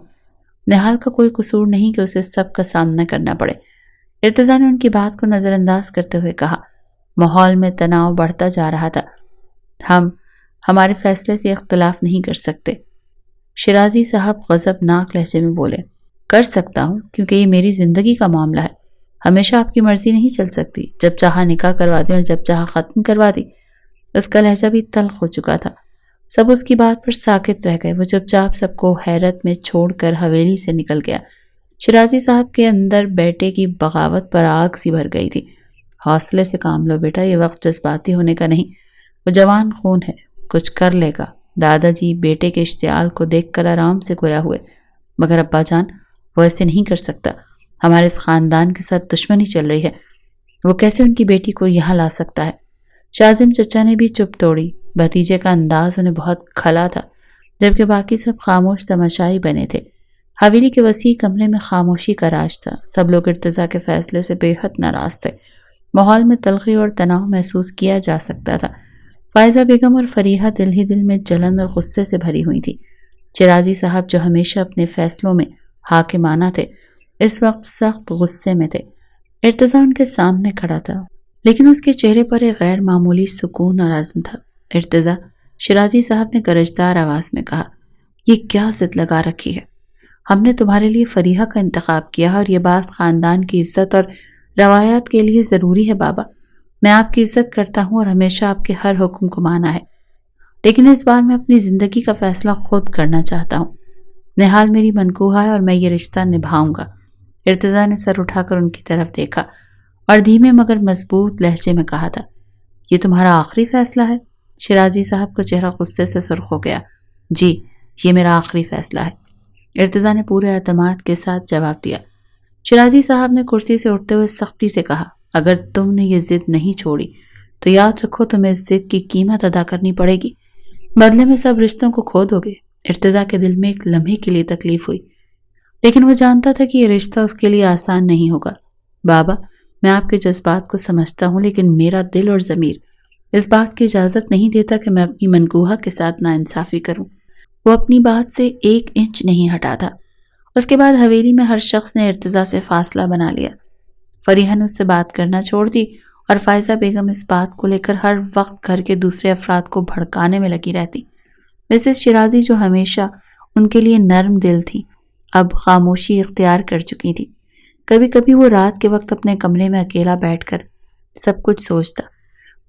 نہال کا کوئی قصور نہیں کہ اسے سب کا سامنا کرنا پڑے۔ ارتضیٰ نے ان کی بات کو نظر انداز کرتے ہوئے کہا۔ ماحول میں تناؤ بڑھتا جا رہا تھا۔ ہم ہمارے فیصلے سے اختلاف نہیں کر سکتے۔ شیرازی صاحب غضبناک لہجے میں بولے۔ کر سکتا ہوں کیونکہ یہ میری زندگی کا معاملہ ہے۔ ہمیشہ آپ کی مرضی نہیں چل سکتی۔ جب چاہا نکاح کروا دی اور جب چاہا ختم کروا دی۔ اس کا لہجہ بھی تلخ ہو چکا تھا۔ سب اس کی بات پر ساکت رہ گئے۔ وہ چپ چاپ سب کو حیرت میں چھوڑ کر حویلی سے نکل گیا۔ شیرازی صاحب کے اندر بیٹے کی بغاوت پر آگ سی بھر گئی تھی۔ حوصلے سے کام لو بیٹا، یہ وقت جذباتی ہونے کا نہیں۔ وہ جوان خون ہے، کچھ کر لے گا۔ دادا جی بیٹے کے اشتعال کو دیکھ کر آرام سے گویا ہوئے۔ مگر ابا جان وہ ایسے نہیں کر سکتا۔ ہمارے اس خاندان کے ساتھ دشمنی چل رہی ہے۔ وہ کیسے ان کی بیٹی کو یہاں لا سکتا ہے؟ شاذم چچا نے بھی چپ توڑی۔ بھتیجے کا انداز انہیں بہت کھلا تھا، جبکہ باقی سب خاموش تماشائی بنے تھے۔ حویلی کے وسیع کمرے میں خاموشی کا راج تھا۔ سب لوگ ارتضیٰ کے فیصلے سے بے حد ناراض تھے۔ ماحول میں تلخی اور تناؤ محسوس کیا جا سکتا تھا۔ فائزہ بیگم اور فریحہ دل ہی دل میں جلن اور غصے سے بھری ہوئی تھی۔ شیرازی صاحب جو ہمیشہ اپنے فیصلوں میں حاکمانہ تھے، اس وقت سخت غصے میں تھے۔ ارتضیٰ ان کے سامنے کھڑا تھا، لیکن اس کے چہرے پر ایک غیر معمولی سکون اور عزم تھا۔ ارتضیٰ، شیرازی صاحب نے گرجدار آواز میں کہا، یہ کیا ضد لگا رکھی ہے؟ ہم نے تمہارے لیے فریحہ کا انتخاب کیا اور یہ بات خاندان کی عزت اور روایات کے لیے ضروری ہے بابا۔ میں آپ کی عزت کرتا ہوں اور ہمیشہ آپ کے ہر حکم کو مانا ہے، لیکن اس بار میں اپنی زندگی کا فیصلہ خود کرنا چاہتا ہوں۔ نہال میری منکوحہ ہے اور میں یہ رشتہ نبھاؤں گا۔ ارتضیٰ نے سر اٹھا کر ان کی طرف دیکھا اور دھیمے مگر مضبوط لہجے میں کہا تھا، یہ تمہارا آخری فیصلہ ہے؟ شیرازی صاحب کا چہرہ غصے سے سرخ ہو گیا۔ جی، یہ میرا آخری فیصلہ ہے، ارتضیٰ نے پورے اعتماد کے ساتھ جواب دیا۔ شیرازی صاحب نے کرسی سے اٹھتے ہوئے سختی سے کہا، اگر تم نے یہ ضد نہیں چھوڑی تو یاد رکھو تمہیں اس ضد کی قیمت ادا کرنی پڑے گی۔ بدلے میں سب رشتوں کو کھو دو گے۔ ارتضیٰ کے دل میں ایک لمحے کے لیے تکلیف ہوئی، لیکن وہ جانتا تھا کہ یہ رشتہ اس کے لیے آسان نہیں ہوگا۔ بابا، میں آپ کے جذبات کو سمجھتا ہوں، لیکن میرا دل اور ضمیر اس بات کی اجازت نہیں دیتا کہ میں اپنی منکوحہ کے ساتھ ناانصافی کروں۔ وہ اپنی بات سے 1 انچ نہیں ہٹا تھا۔ اس کے بعد حویلی میں ہر شخص نے ارتضیٰ سے فاصلہ بنا لیا۔ فریحہ نے اس سے بات کرنا چھوڑ دی اور فائزہ بیگم اس بات کو لے کر ہر وقت گھر کے دوسرے افراد کو بھڑکانے میں لگی رہتی۔ مسز شیرازی جو ہمیشہ ان کے لیے نرم دل تھی، اب خاموشی اختیار کر چکی تھی۔ کبھی کبھی وہ رات کے وقت اپنے کمرے میں اکیلا بیٹھ کر سب کچھ سوچتا۔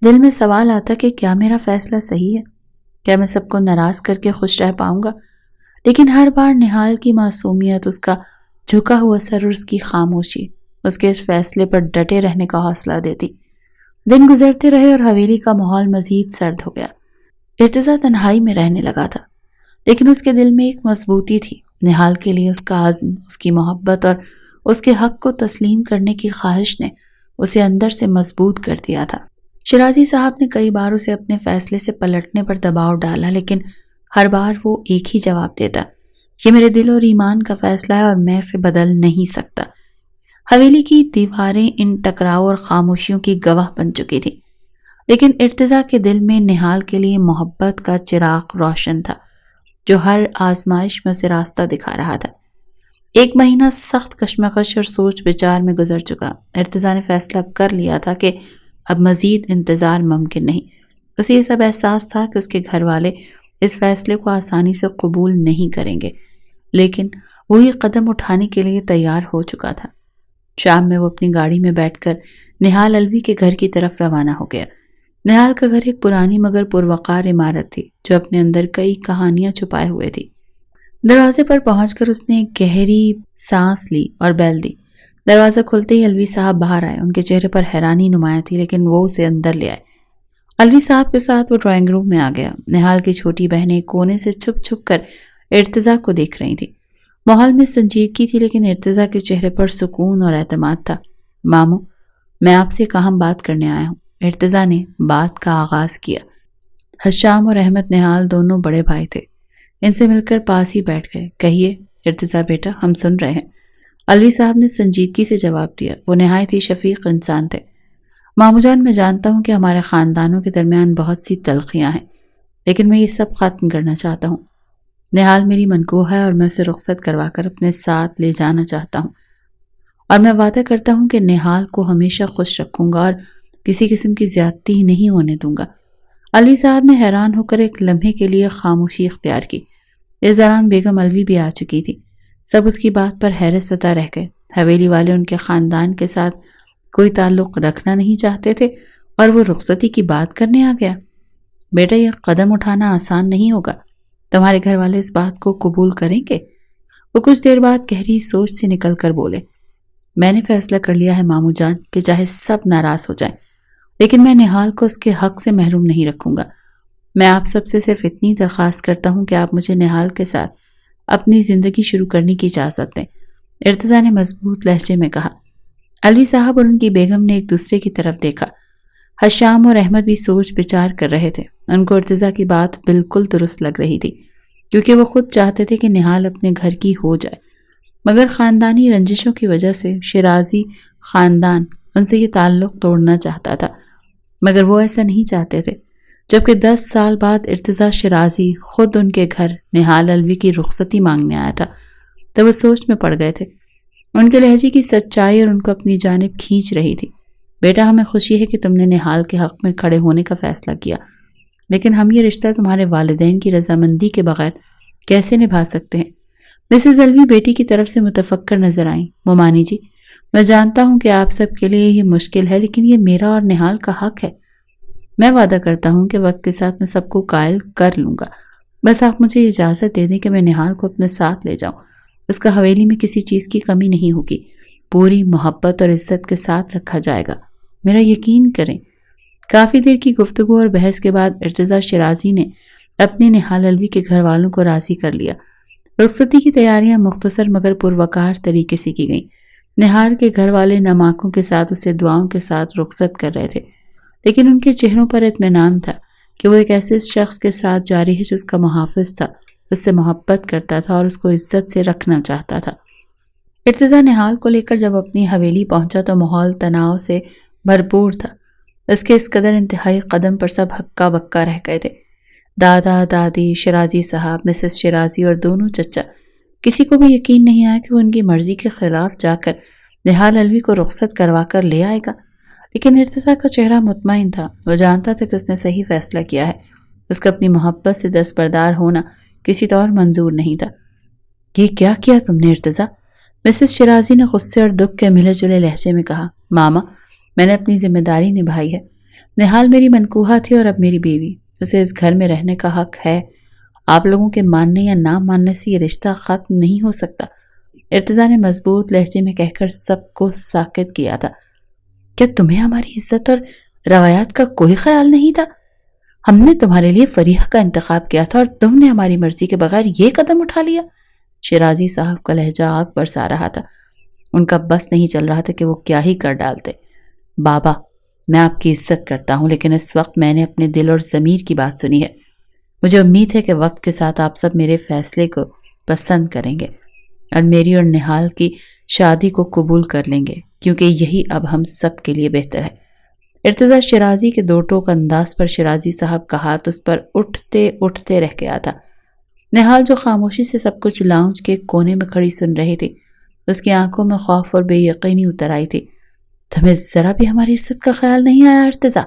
دل میں سوال آتا کہ کیا میرا فیصلہ صحیح ہے؟ کیا میں سب کو ناراض کر کے خوش رہ پاؤں گا؟ لیکن ہر بار نہال کی معصومیت، اس کا جھکا ہوا سر اور اس کی خاموشی اس کے اس فیصلے پر ڈٹے رہنے کا حوصلہ دیتی۔ دن گزرتے رہے اور حویلی کا ماحول مزید سرد ہو گیا۔ ارتضیٰ تنہائی میں رہنے لگا تھا، لیکن اس کے دل میں ایک مضبوطی تھی۔ نہال کے لیے اس کا عزم، اس کی محبت اور اس کے حق کو تسلیم کرنے کی خواہش نے اسے اندر سے مضبوط کر دیا تھا۔ شیرازی صاحب نے کئی بار اسے اپنے فیصلے سے پلٹنے پر دباؤ ڈالا، لیکن ہر بار وہ ایک ہی جواب دیتا، یہ میرے دل اور ایمان کا فیصلہ ہے اور میں اسے بدل نہیں سکتا۔ حویلی کی دیواریں ان ٹکراؤ اور خاموشیوں کی گواہ بن چکی تھی، لیکن ارتضیٰ کے دل میں نہال کے لیے محبت کا چراغ روشن تھا جو ہر آزمائش میں اسے راستہ دکھا رہا تھا۔ 1 مہینہ سخت کشمکش اور سوچ بچار میں گزر چکا۔ ارتضیٰ نے فیصلہ کر لیا تھا کہ اب مزید انتظار ممکن نہیں۔ اسے یہ سب احساس تھا کہ اس کے گھر والے اس فیصلے کو آسانی سے قبول نہیں کریں گے۔ لیکن وہی قدم اٹھانے کے لیے تیار ہو چکا تھا۔ شام میں وہ اپنی گاڑی میں بیٹھ کر نہال الوی کے گھر کی طرف روانہ ہو گیا۔ نہال کا گھر ایک پرانی مگر پروقار عمارت تھی جو اپنے اندر کئی کہانیاں چھپائے ہوئے تھی۔ دروازے پر پہنچ کر اس نے ایک گہری سانس لی اور بیل دی۔ دروازہ کھلتے ہی الوی صاحب باہر آئے۔ ان کے چہرے پر حیرانی نمایاں تھی، لیکن وہ اسے اندر لے آئے۔ الوی صاحب کے ساتھ وہ ڈرائنگ روم میں آ گیا۔ نہال کی چھوٹی بہنیں کونے سے چھپ چھپ کر ارتضیٰ کو دیکھ رہی تھیں۔ ماحول میں سنجیدگی تھی، لیکن ارتضیٰ کے چہرے پر سکون اور اعتماد تھا۔ ماموں، میں آپ سے ایک اہم بات کرنے آیا ہوں۔ ارتضیٰ نے بات کا آغاز کیا۔ حشام اور احمد نہال دونوں بڑے بھائی تھے۔ ان سے مل کر پاس ہی بیٹھ گئے۔ کہیے ارتضیٰ بیٹا، ہم سن رہے ہیں۔ الوی صاحب نے سنجیدگی سے جواب دیا۔ وہ نہایت ہی شفیق انسان تھے۔ ماموں جان، میں جانتا ہوں کہ ہمارے خاندانوں کے درمیان بہت سی تلخیاں ہیں، لیکن میں یہ سب ختم کرنا چاہتا ہوں۔ نہال میری منقوہ ہے اور میں اسے رخصت کروا کر اپنے ساتھ لے جانا چاہتا ہوں، اور میں وعدہ کرتا ہوں کہ نہال کو ہمیشہ خوش رکھوں گا اور کسی قسم کی زیادتی نہیں ہونے دوں گا۔ الوی صاحب نے حیران ہو کر ایک لمحے کے لیے خاموشی اختیار کی۔ اس دوران بیگم الوی بھی آ چکی تھی۔ سب اس کی بات پر حیرت زدہ رہ گئے۔ حویلی والے ان کے خاندان کے ساتھ کوئی تعلق رکھنا نہیں چاہتے تھے اور وہ رخصتی کی بات کرنے آ گیا۔ بیٹا، یہ قدم اٹھانا آسان نہیں ہوگا۔ تمہارے گھر والے اس بات کو قبول کریں گے؟ وہ کچھ دیر بعد گہری سوچ سے نکل کر بولے، میں نے فیصلہ کر لیا ہے ماموں جان کہ چاہے سب ناراض ہو جائیں، لیکن میں نہال کو اس کے حق سے محروم نہیں رکھوں گا۔ میں آپ سب سے صرف اتنی درخواست کرتا ہوں کہ آپ مجھے نہال کے ساتھ اپنی زندگی شروع کرنے کی اجازت دیں، ارتضیٰ نے مضبوط لہجے میں کہا۔ الوی صاحب اور ان کی بیگم نے ایک دوسرے کی طرف دیکھا۔ حشام اور احمد بھی سوچ بچار کر رہے تھے۔ ان کو ارتضیٰ کی بات بالکل درست لگ رہی تھی، کیونکہ وہ خود چاہتے تھے کہ نہال اپنے گھر کی ہو جائے، مگر خاندانی رنجشوں کی وجہ سے شیرازی خاندان ان سے یہ تعلق توڑنا چاہتا تھا، مگر وہ ایسا نہیں چاہتے تھے۔ جبکہ 10 سال بعد ارتضیٰ شیرازی خود ان کے گھر نہال الوی کی رخصتی مانگنے آیا تھا، تو وہ سوچ میں پڑ گئے تھے۔ ان کے لہجے کی سچائی اور ان کو اپنی جانب کھینچ رہی تھی۔ بیٹا، ہمیں خوشی ہے کہ تم نے نہال کے حق میں کھڑے ہونے کا فیصلہ کیا، لیکن ہم یہ رشتہ تمہارے والدین کی رضامندی کے بغیر کیسے نبھا سکتے ہیں؟ مسز الوی بیٹی کی طرف سے متفکر نظر آئیں۔ مومانی جی، میں جانتا ہوں کہ آپ سب کے لیے یہ مشکل ہے، لیکن یہ میرا اور نہال کا حق ہے۔ میں وعدہ کرتا ہوں کہ وقت کے ساتھ میں سب کو قائل کر لوں گا۔ بس آپ مجھے اجازت دے دیں کہ میں نہال کو اپنے ساتھ لے جاؤں۔ اس کا حویلی میں کسی چیز کی کمی نہیں ہوگی، پوری محبت اور عزت کے ساتھ رکھا جائے گا، میرا یقین کریں۔ کافی دیر کی گفتگو اور بحث کے بعد ارتضیٰ شیرازی نے اپنے نہال الوی کے گھر والوں کو راضی کر لیا۔ رخصتی کی تیاریاں مختصر مگر پروقار طریقے سے کی گئیں۔ نہال کے گھر والے نم آنکھوں کے ساتھ اسے دعاؤں کے ساتھ رخصت کر رہے تھے، لیکن ان کے چہروں پر اطمینان تھا کہ وہ ایک ایسے شخص کے ساتھ جاری ہے جو اس کا محافظ تھا، اس سے محبت کرتا تھا اور اس کو عزت سے رکھنا چاہتا تھا۔ ارتضیٰ نہال کو لے کر جب اپنی حویلی پہنچا تو ماحول تناؤ سے بھرپور تھا۔ اس کے اس قدر انتہائی قدم پر سب ہکا بکا رہ گئے تھے۔ دادا، دادی، شیرازی صاحب، مسز شیرازی اور دونوں چچا، کسی کو بھی یقین نہیں آیا کہ وہ ان کی مرضی کے خلاف جا کر نہال الوی کو رخصت کروا کر لے آئے گا، لیکن ارتضیٰ کا چہرہ مطمئن تھا۔ وہ جانتا تھا کہ اس نے صحیح فیصلہ کیا ہے۔ اس کا اپنی محبت سے دستبردار ہونا کسی طور منظور نہیں تھا۔ یہ کیا کیا تم نے ارتضیٰ؟ مسز شیرازی نے غصے اور دکھ کے ملے جلے لہجے میں کہا۔ ماما، میں نے اپنی ذمہ داری نبھائی ہے۔ نہال میری منقوہہ تھی اور اب میری بیوی، اسے اس گھر میں رہنے کا حق ہے۔ آپ لوگوں کے ماننے یا نہ ماننے سے یہ رشتہ ختم نہیں ہو سکتا، ارتضیٰ نے مضبوط لہجے میں کہہ کر سب کو ساکت کیا تھا۔ کیا تمہیں ہماری عزت اور روایات کا کوئی خیال نہیں تھا؟ ہم نے تمہارے لیے فریحہ کا انتخاب کیا تھا اور تم نے ہماری مرضی کے بغیر یہ قدم اٹھا لیا۔ شیرازی صاحب کا لہجہ آگ برسا رہا تھا۔ ان کا بس نہیں چل رہا تھا کہ وہ کیا ہی کر ڈالتے۔ بابا، میں آپ کی عزت کرتا ہوں، لیکن اس وقت میں نے اپنے دل اور ضمیر کی بات سنی ہے۔ مجھے امید ہے کہ وقت کے ساتھ آپ سب میرے فیصلے کو پسند کریں گے اور میری اور نہال کی شادی کو قبول کر لیں گے، کیونکہ یہی اب ہم سب کے لیے بہتر ہے۔ ارتضیٰ شیرازی کے دو ٹوک انداز پر شیرازی صاحب کا ہاتھ اس پر اٹھتے اٹھتے رہ گیا تھا۔ نہال جو خاموشی سے سب کچھ لاؤنج کے کونے میں کھڑی سن رہی تھی، اس کی آنکھوں میں خوف اور بے یقینی اتر آئی تھی۔ تمہیں ذرا بھی ہماری عزت کا خیال نہیں آیا ارتضیٰ؟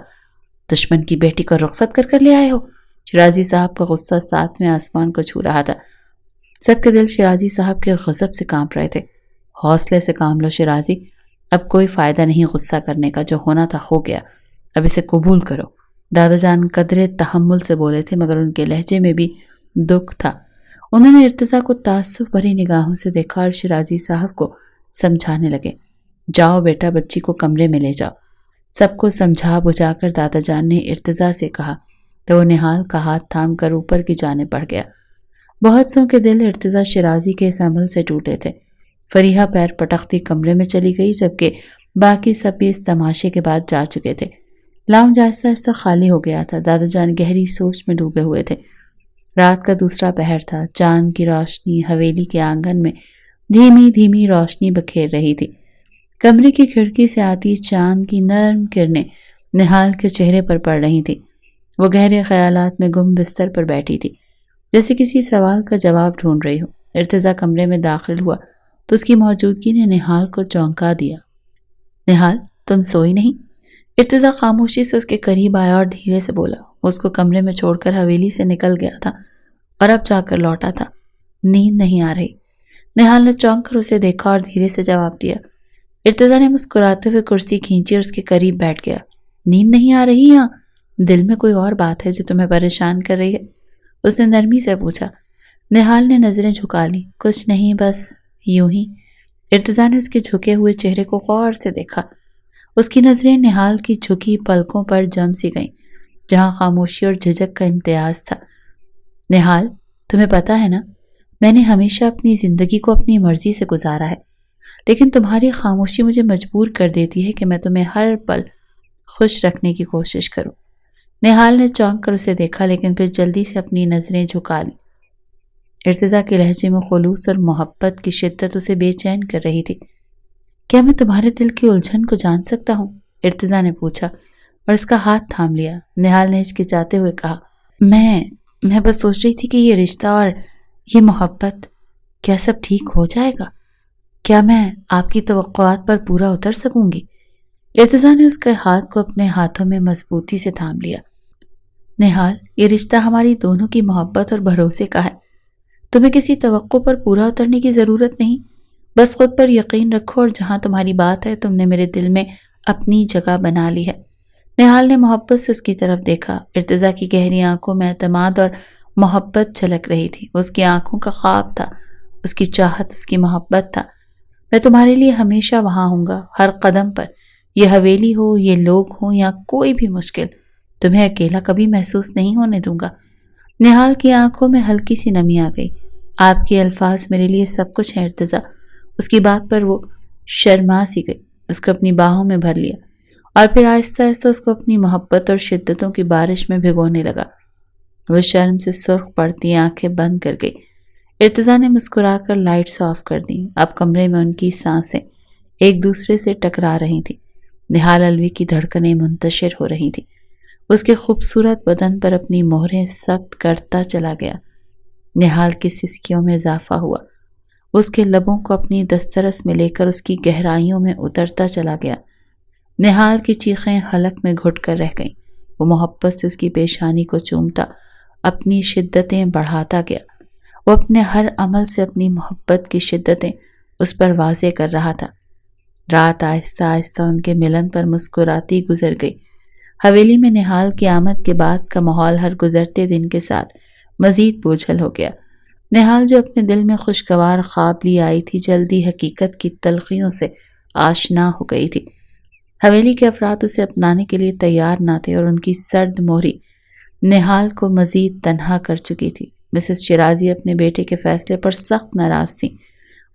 دشمن کی بیٹی کو رخصت کر لے آئے ہو؟ شیرازی صاحب کا غصہ ساتویں آسمان کو چھو رہا تھا۔ سب کے دل شیرازی صاحب کے غضب سے کانپ رہے تھے۔ حوصلے سے کام لو شیرازی، اب کوئی فائدہ نہیں غصہ کرنے کا، جو ہونا تھا ہو گیا، اب اسے قبول کرو۔ دادا جان قدرے تحمل سے بولے تھے، مگر ان کے لہجے میں بھی دکھ تھا۔ انہوں نے ارتضیٰ کو تعصب بھری نگاہوں سے دیکھا اور شیرازی صاحب کو سمجھانے لگے۔ جاؤ بیٹا، بچی کو کمرے میں لے جاؤ۔ سب کو سمجھا بجھا کر دادا جان نے ارتضیٰ سے کہا تو وہ نہال کا ہاتھ تھام کر اوپر کی جانب بڑھ گیا۔ بہت سوں کے دل ارتضیٰ شیرازی کے اس عمل سے ٹوٹے تھے۔ فریحہ پیر پٹکتی کمرے میں چلی گئی، جبکہ باقی سب بھی اس تماشے کے بعد جا چکے تھے۔ لاؤنج آہستہ آہستہ خالی ہو گیا تھا۔ دادا جان گہری سوچ میں ڈوبے ہوئے تھے۔ رات کا دوسرا پہر تھا۔ چاند کی روشنی حویلی کے آنگن میں دھیمی دھیمی روشنی بکھیر رہی تھی۔ کمرے کی کھڑکی سے آتی چاند کی نرم کرنیں نہال کے چہرے پر پڑ رہی تھی۔ وہ گہرے خیالات میں گم بستر پر بیٹھی تھی، جیسے کسی سوال کا جواب ڈھونڈ رہی ہو۔ ارتضیٰ کمرے میں داخل ہوا تو اس کی موجودگی نے نہال کو چونکا دیا۔ نہال، تم سوئی نہیں؟ ارتضیٰ خاموشی سے اس کے قریب آیا اور دھیرے سے بولا۔ اس کو کمرے میں چھوڑ کر حویلی سے نکل گیا تھا اور اب جا کر لوٹا تھا۔ نیند نہیں آ رہی؟ نہال نے چونک کر اسے دیکھا اور دھیرے سے جواب دیا۔ ارتضیٰ نے مسکراتے ہوئے کرسی کھینچی اور اس کے قریب بیٹھ گیا۔ نیند نہیں آ رہی یا دل میں کوئی اور بات ہے جو تمہیں پریشان کر رہی ہے؟ اس نے نرمی سے پوچھا۔ نہال نے نظریں جھکا لی۔ کچھ نہیں، بس یوں ہی۔ ارتضیٰ نے اس کے جھکے ہوئے چہرے کو غور سے دیکھا۔ اس کی نظریں نہال کی جھکی پلکوں پر جم سی گئیں، جہاں خاموشی اور جھجک کا امتیاز تھا۔ نہال، تمہیں پتا ہے نا، میں نے ہمیشہ اپنی زندگی کو اپنی مرضی سے گزارا ہے، لیکن تمہاری خاموشی مجھے مجبور کر دیتی ہے کہ میں تمہیں ہر پل خوش رکھنے کی کوشش کروں۔ نہال نے چونک کر اسے دیکھا، لیکن پھر جلدی سے اپنی نظریں جھکا لیں۔ ارتضیٰ کے لہجے میں خلوص اور محبت کی شدت اسے بے چین کر رہی تھی۔ کیا میں تمہارے دل کی الجھن کو جان سکتا ہوں؟ ارتضیٰ نے پوچھا اور اس کا ہاتھ تھام لیا۔ نہال نے ہچکچاتے ہوئے کہا، میں بس سوچ رہی تھی کہ یہ رشتہ اور یہ محبت، کیا سب ٹھیک ہو جائے گا؟ کیا میں آپ کی توقعات پر پورا اتر سکوں گی؟ ارتضیٰ نے اس کے ہاتھ کو اپنے ہاتھوں میں مضبوطی سے تھام لیا۔ نہال، یہ رشتہ ہماری دونوں کی محبت اور بھروسے کا ہے۔ تمہیں کسی توقع پر پورا اترنے کی ضرورت نہیں، بس خود پر یقین رکھو اور جہاں تمہاری بات ہے تم نے میرے دل میں اپنی جگہ بنا لی ہے۔ نہال نے محبت سے اس کی طرف دیکھا۔ ارتضیٰ کی گہری آنکھوں میں اعتماد اور محبت جھلک رہی تھی۔ اس کی آنکھوں کا خواب تھا، اس کی چاہت، اس کی محبت تھا۔ میں تمہارے لیے ہمیشہ وہاں ہوں گا، ہر قدم پر، یہ حویلی ہو، یہ لوگ ہوں یا کوئی بھی مشکل، تمہیں اکیلا کبھی محسوس نہیں ہونے دوں گا۔ نہال کی آنکھوں میں ہلکی سی نمی آ گئی۔ آپ کے الفاظ میرے لیے سب کچھ ہیں ارتضیٰ۔ اس کی بات پر وہ شرما سی گئی، اس کو اپنی باہوں میں بھر لیا اور پھر آہستہ آہستہ اس کو اپنی محبت اور شدتوں کی بارش میں بھگونے لگا۔ وہ شرم سے سرخ پڑتی آنکھیں بند کر گئی۔ ارتضیٰ نے مسکرا کر لائٹس آف کر دیں۔ اب کمرے میں ان کی سانسیں ایک دوسرے سے ٹکرا رہی تھیں۔ نہال الوی کی دھڑکنیں منتشر ہو رہی تھیں۔ اس کے خوبصورت بدن پر اپنی مہریں ثبت کرتا چلا گیا۔ نہال کی سسکیوں میں اضافہ ہوا۔ اس کے لبوں کو اپنی دسترس میں لے کر اس کی گہرائیوں میں اترتا چلا گیا۔ نہال کی چیخیں حلق میں گھٹ کر رہ گئیں۔ وہ محبت سے اس کی پیشانی کو چومتا، اپنی شدتیں بڑھاتا گیا۔ وہ اپنے ہر عمل سے اپنی محبت کی شدتیں اس پر واضح کر رہا تھا۔ رات آہستہ آہستہ ان کے ملن پر مسکراتی گزر گئی۔ حویلی میں نہال کی آمد کے بعد کا ماحول ہر گزرتے دن کے ساتھ مزید بوجھل ہو گیا۔ نہال جو اپنے دل میں خوشگوار خواب لی آئی تھی، جلدی حقیقت کی تلخیوں سے آشنا ہو گئی تھی۔ حویلی کے افراد اسے اپنانے کے لیے تیار نہ تھے اور ان کی سرد مہری نہال کو مزید تنہا کر چکی تھی۔ مسز شیرازی اپنے بیٹے کے فیصلے پر سخت ناراض تھیں۔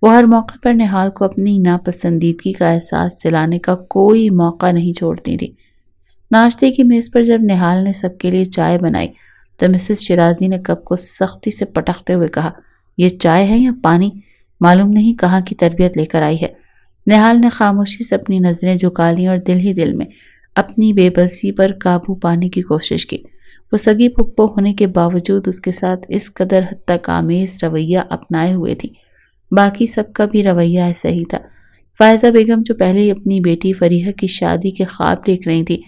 وہ ہر موقع پر نہال کو اپنی ناپسندیدگی کا احساس دلانے کا کوئی موقع نہیں چھوڑتی تھی۔ ناشتے کی میز پر جب نہال نے سب کے لیے چائے بنائی تو مسز شیرازی نے کپ کو سختی سے پٹکتے ہوئے کہا، یہ چائے ہے یا پانی؟ معلوم نہیں کہاں کی تربیت لے کر آئی ہے۔ نہال نے خاموشی سے اپنی نظریں جھکا لیں اور دل ہی دل میں اپنی بے بسی پر قابو پانے کی کوشش کی۔ وہ سگی پھپھو ہونے کے باوجود اس کے ساتھ اس قدر حد تک آمیز رویہ اپنائے ہوئے تھی۔ باقی سب کا بھی رویہ ایسا ہی تھا۔ فائزہ بیگم جو پہلے ہی اپنی بیٹی فریحہ کی شادی کے خواب دیکھ رہی تھی،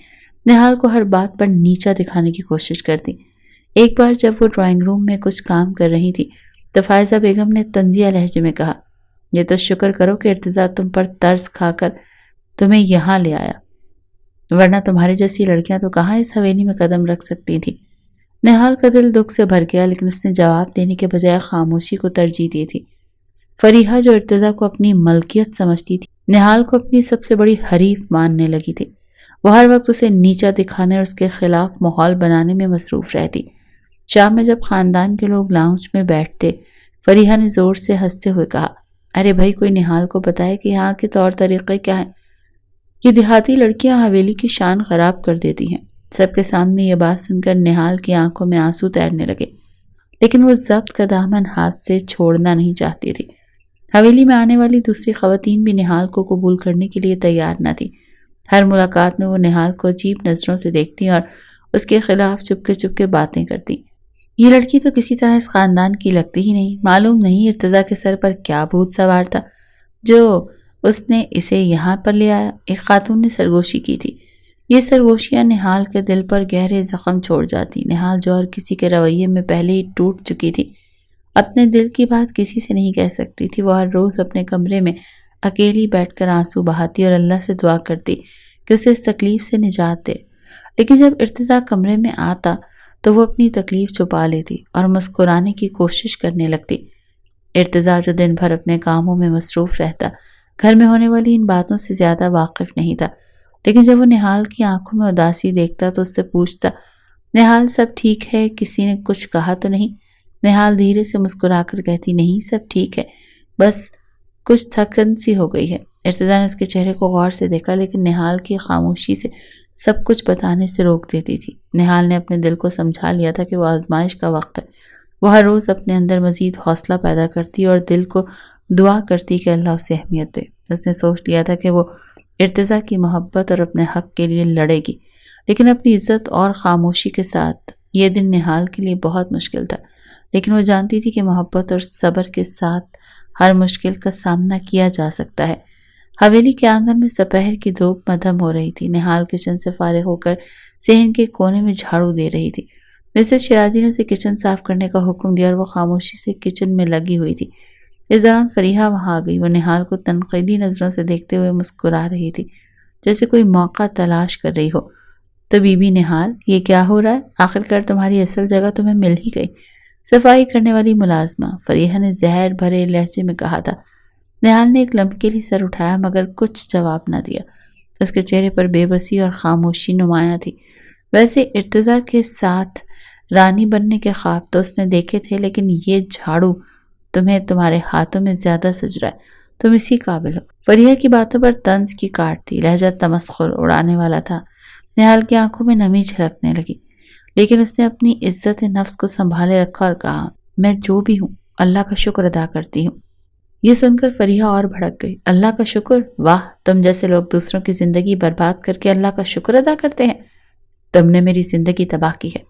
نہال کو ہر بات پر نیچا دکھانے کی کوشش کرتی۔ ایک بار جب وہ ڈرائنگ روم میں کچھ کام کر رہی تھی تو فائزہ بیگم نے طنزیہ لہجے میں کہا، یہ تو شکر کرو کہ ارتضیٰ تم پر ترس کھا کر تمہیں یہاں لے آیا، ورنہ تمہاری جیسی لڑکیاں تو کہاں اس حویلی میں قدم رکھ سکتی تھی۔ نہال کا دل دکھ سے بھر گیا، لیکن اس نے جواب دینے کے بجائے خاموشی کو ترجیح دی تھی۔ فریحہ جو ارتضیٰ کو اپنی ملکیت سمجھتی تھی، نہال کو اپنی سب سے بڑی حریف ماننے لگی تھی۔ وہ ہر وقت اسے نیچا دکھانے اور اس کے خلاف ماحول بنانے میں مصروف رہتی۔ شام میں جب خاندان کے لوگ لاؤنج میں بیٹھتے، فریحہ نے زور سے ہنستے ہوئے کہا، ارے بھائی کوئی نہال کو بتائے کہ یہاں کے طور طریقے کیا ہیں؟ یہ دیہاتی لڑکیاں حویلی کی شان خراب کر دیتی ہیں۔ سب کے سامنے یہ بات سن کر نہال کی آنکھوں میں آنسو تیرنے لگے، لیکن وہ ضبط کا دامن ہاتھ سے چھوڑنا نہیں چاہتی تھی۔ حویلی میں آنے والی دوسری خواتین بھی نہال کو قبول کرنے کے لیے تیار نہ تھی۔ ہر ملاقات میں وہ نہال کو عجیب نظروں سے دیکھتی اور اس کے خلاف چپکے باتیں کرتی۔ یہ لڑکی تو کسی طرح اس خاندان کی لگتی ہی نہیں، معلوم نہیں ارتضیٰ کے سر پر کیا بھوت سوار تھا جو اس نے اسے یہاں پر لے آیا، ایک خاتون نے سرگوشی کی تھی۔ یہ سرگوشیاں نہال کے دل پر گہرے زخم چھوڑ جاتی۔ نہال جو اور کسی کے رویے میں پہلے ہی ٹوٹ چکی تھی، اپنے دل کی بات کسی سے نہیں کہہ سکتی تھی۔ وہ ہر روز اپنے کمرے میں اکیلی بیٹھ کر آنسو بہاتی اور اللہ سے دعا کرتی کہ اسے اس تکلیف سے نجات دے، لیکن جب ارتضیٰ کمرے میں آتا تو وہ اپنی تکلیف چھپا لیتی اور مسکرانے کی کوشش کرنے لگتی۔ ارتضیٰ جو دن بھر اپنے کاموں میں مصروف رہتا، گھر میں ہونے والی ان باتوں سے زیادہ واقف نہیں تھا، لیکن جب وہ نہال کی آنکھوں میں اداسی دیکھتا تو اس سے پوچھتا، نہال سب ٹھیک ہے؟ کسی نے کچھ کہا تو نہیں؟ نہال دھیرے سے مسکرا کر کہتی، نہیں سب ٹھیک ہے، بس کچھ تھکن سی ہو گئی ہے۔ ارتضیٰ نے اس کے چہرے کو غور سے دیکھا، لیکن نہال کی خاموشی سے سب کچھ بتانے سے روک دیتی تھی۔ نہال نے اپنے دل کو سمجھا لیا تھا کہ وہ آزمائش کا وقت ہے۔ وہ ہر روز اپنے اندر مزید حوصلہ پیدا کرتی اور دل کو دعا کرتی کہ اللہ اسے اہمیت دے۔ اس نے سوچ لیا تھا کہ وہ ارتضیٰ کی محبت اور اپنے حق کے لیے لڑے گی، لیکن اپنی عزت اور خاموشی کے ساتھ۔ یہ دن نہال کے لیے بہت مشکل تھا، لیکن وہ جانتی تھی کہ محبت اور صبر کے ساتھ ہر مشکل کا سامنا کیا جا سکتا ہے۔ حویلی کے آنگن میں دوپہر کی دھوپ مدھم ہو رہی تھی۔ نہال کچن سے فارغ ہو کر صحن کے کونے میں جھاڑو دے رہی تھی۔ مسز شیرازی نے اسے کچن صاف کرنے کا حکم دیا اور وہ خاموشی سے کچن میں لگی ہوئی تھی۔ اس دوران فریحہ وہاں آ گئی۔ وہ نہال کو تنقیدی نظروں سے دیکھتے ہوئے مسکرا رہی تھی، جیسے کوئی موقع تلاش کر رہی ہو۔ تو بی بی نہال، یہ کیا ہو رہا ہے؟ آخرکار تمہاری اصل جگہ تمہیں مل ہی گئی۔ صفائی کرنے والی ملازمہ، فریحہ نے زہر بھرے لہجے میں کہا تھا۔ نہال نے ایک لمحے کے لیے سر اٹھایا مگر کچھ جواب نہ دیا۔ اس کے چہرے پر بے بسی اور خاموشی نمایاں تھی۔ ویسے ارتضیٰ کے ساتھ رانی بننے کے خواب تو اس نے دیکھے تھے، لیکن یہ جھاڑو تمہیں تمہارے ہاتھوں میں زیادہ سج رہا ہے، تم اسی قابل ہو۔ فریحہ کی باتوں پر طنز کی کاٹ تھی، لہجہ تمسخر اڑانے والا تھا۔ نہال کی آنکھوں میں نمی جھلکنے لگی، لیکن اس نے اپنی عزت نفس کو سنبھالے رکھا اور کہا، میں جو بھی ہوں اللہ کا شکر ادا کرتی ہوں۔ یہ سن کر فریحہ اور بھڑک گئی۔ اللہ کا شکر؟ واہ، تم جیسے لوگ دوسروں کی زندگی برباد کر کے اللہ کا شکر ادا کرتے ہیں۔ تم نے میری زندگی تباہ کی ہے،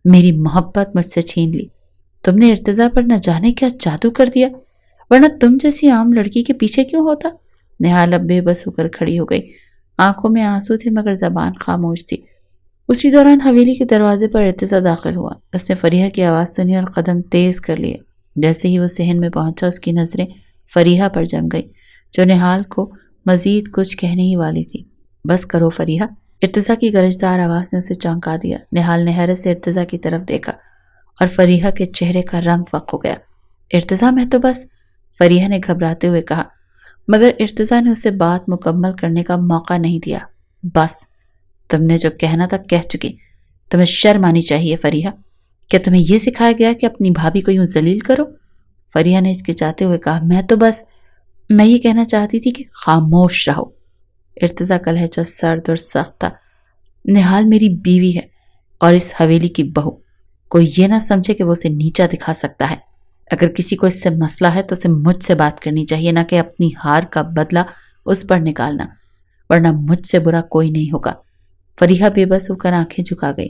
میری محبت مجھ سے چھین لی۔ تم نے ارتضیٰ پر نہ جانے کیا جادو کر دیا، ورنہ تم جیسی عام لڑکی کے پیچھے کیوں ہوتا؟ نہال اب بے بس ہو کر کھڑی ہو گئی۔ آنکھوں میں آنسو تھے مگر زبان خاموش تھی۔ اسی دوران حویلی کے دروازے پر ارتضیٰ داخل ہوا۔ اس نے فریحہ کی آواز سنی اور قدم تیز کر لیے۔ جیسے ہی وہ صحن میں پہنچا، اس کی نظریں فریحہ پر جم گئی، جو نہال کو مزید کچھ کہنے ہی والی تھی۔ بس کرو فریحہ، ارتضیٰ کی گرجدار آواز نے اسے چونکا دیا۔ نہال نے حیرت سے ارتضیٰ کی طرف دیکھا اور فریحہ کے چہرے کا رنگ فق ہو گیا۔ ارتضیٰ، میں تو بس، فریحہ نے گھبراتے ہوئے کہا، مگر ارتضیٰ نے اسے بات مکمل کرنے کا موقع نہیں دیا۔ بس، تم نے جو کہنا تھا کہہ چکی، تمہیں شرم آنی چاہیے فریحہ۔ کیا تمہیں یہ سکھایا گیا کہ اپنی بھابھی کو یوں ذلیل کرو؟ فریحہ نے ہچکچاتے ہوئے کہا، میں یہ کہنا چاہتی تھی کہ خاموش رہو۔ ارتضیٰ کا لہجہ سرد اور سخت تھا۔ نہال میری بیوی ہے اور اس حویلی کی بہو، کوئی یہ نہ سمجھے کہ وہ اسے نیچا دکھا سکتا ہے۔ اگر کسی کو اس سے مسئلہ ہے تو اسے مجھ سے بات کرنی چاہیے، نہ کہ اپنی ہار کا بدلہ اس پر نکالنا، ورنہ مجھ سے برا کوئی نہیں ہوگا۔ فریحہ بے بس ہو کر آنکھیں جھکا گئی۔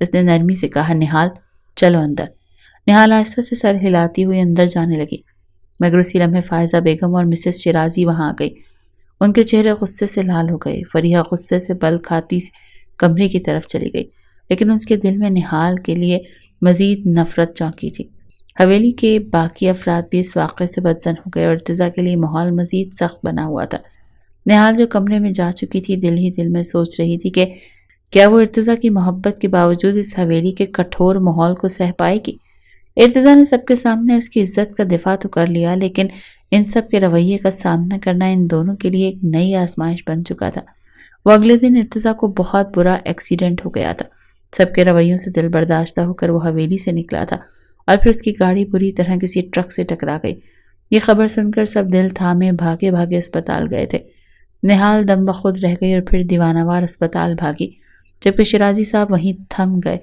اس نے نرمی سے کہا، نہال چلو اندر۔ نہال آہستہ سے سر ہلاتی ہوئی اندر جانے لگی، مگر اسی لمحے فائزہ بیگم اور مسز شیرازی وہاں آ گئی۔ ان کے چہرے غصے سے لال ہو گئے۔ فریحہ غصے سے بل کھاتی کمرے کی طرف چلی گئی۔ لیکن اس کے دل میں نہال کے لیے مزید نفرت چونکی تھی۔ حویلی کے باقی افراد بھی اس واقعے سے بدظن ہو گئے اور ارتضیٰ کے لیے ماحول مزید سخت بنا ہوا تھا۔ نہال جو کمرے میں جا چکی تھی دل ہی دل میں سوچ رہی تھی کہ کیا وہ ارتضیٰ کی محبت کے باوجود اس حویلی کے کٹھور ماحول کو سہ پائے گی؟ ارتضیٰ نے سب کے سامنے اس کی عزت کا دفاع تو کر لیا، لیکن ان سب کے رویے کا سامنا کرنا ان دونوں کے لیے ایک نئی آزمائش بن چکا تھا۔ وہ اگلے دن ارتضیٰ کو بہت برا ایکسیڈنٹ ہو گیا تھا۔ سب کے رویوں سے دل برداشتہ ہو کر وہ حویلی سے نکلا تھا اور پھر اس کی گاڑی بری طرح کسی ٹرک سے ٹکرا گئی۔ یہ خبر سن کر سب دل تھامے بھاگے بھاگے اسپتال گئے تھے۔ نہال دم بخود رہ گئی اور پھر دیوانہ وار اسپتال بھاگی، جبکہ شیرازی صاحب وہیں تھم گئے۔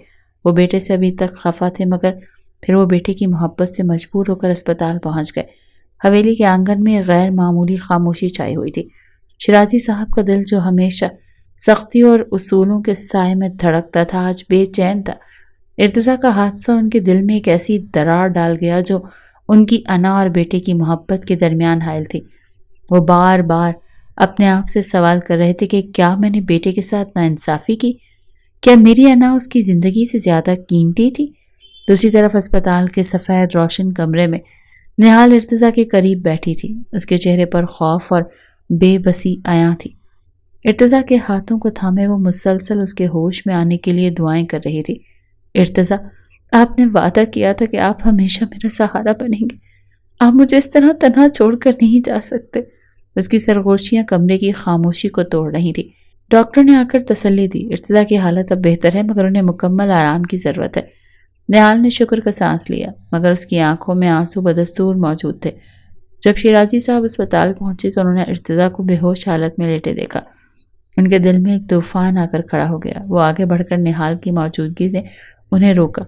وہ بیٹے سے ابھی تک خفا تھے، مگر پھر وہ بیٹے کی محبت سے مجبور ہو کر اسپتال پہنچ گئے۔ حویلی کے آنگن میں غیر معمولی خاموشی چھائی ہوئی تھی۔ شیرازی صاحب کا دل جو ہمیشہ سختی اور اصولوں کے سائے میں دھڑکتا تھا آج بے چین تھا۔ ارتضیٰ کا حادثہ ان کے دل میں ایک ایسی درار ڈال گیا جو ان کی انا اور بیٹے کی محبت کے درمیان حائل تھی۔ وہ بار بار اپنے آپ سے سوال کر رہے تھے کہ کیا میں نے بیٹے کے ساتھ ناانصافی کی؟ کیا میری انا اس کی زندگی سے زیادہ قیمتی تھی؟ دوسری طرف اسپتال کے سفید روشن کمرے میں نہال ارتضیٰ کے قریب بیٹھی تھی۔ اس کے چہرے پر خوف اور بے بسی عیاں تھی۔ ارتضیٰ کے ہاتھوں کو تھامے وہ مسلسل اس کے ہوش میں آنے کے لیے دعائیں کر رہی تھی۔ ارتضیٰ، آپ نے وعدہ کیا تھا کہ آپ ہمیشہ میرا سہارا بنیں گے۔ آپ مجھے اس طرح تنہا چھوڑ کر نہیں جا سکتے۔ اس کی سرگوشیاں کمرے کی خاموشی کو توڑ رہی تھی۔ ڈاکٹر نے آ کر تسلی دی۔ ارتضیٰ کی حالت اب بہتر ہے، مگر انہیں مکمل آرام کی ضرورت ہے۔ نہال نے شکر کا سانس لیا، مگر اس کی آنکھوں میں آنسو بدستور موجود تھے۔ جب شیرازی صاحب اسپتال پہنچے تو انہوں نے ارتضیٰ کو بے ہوش حالت میں لیٹے دیکھا۔ ان کے دل میں ایک طوفان آ کر کھڑا ہو گیا۔ وہ آگے بڑھ کر نہال کی موجودگی سے انہیں روکا۔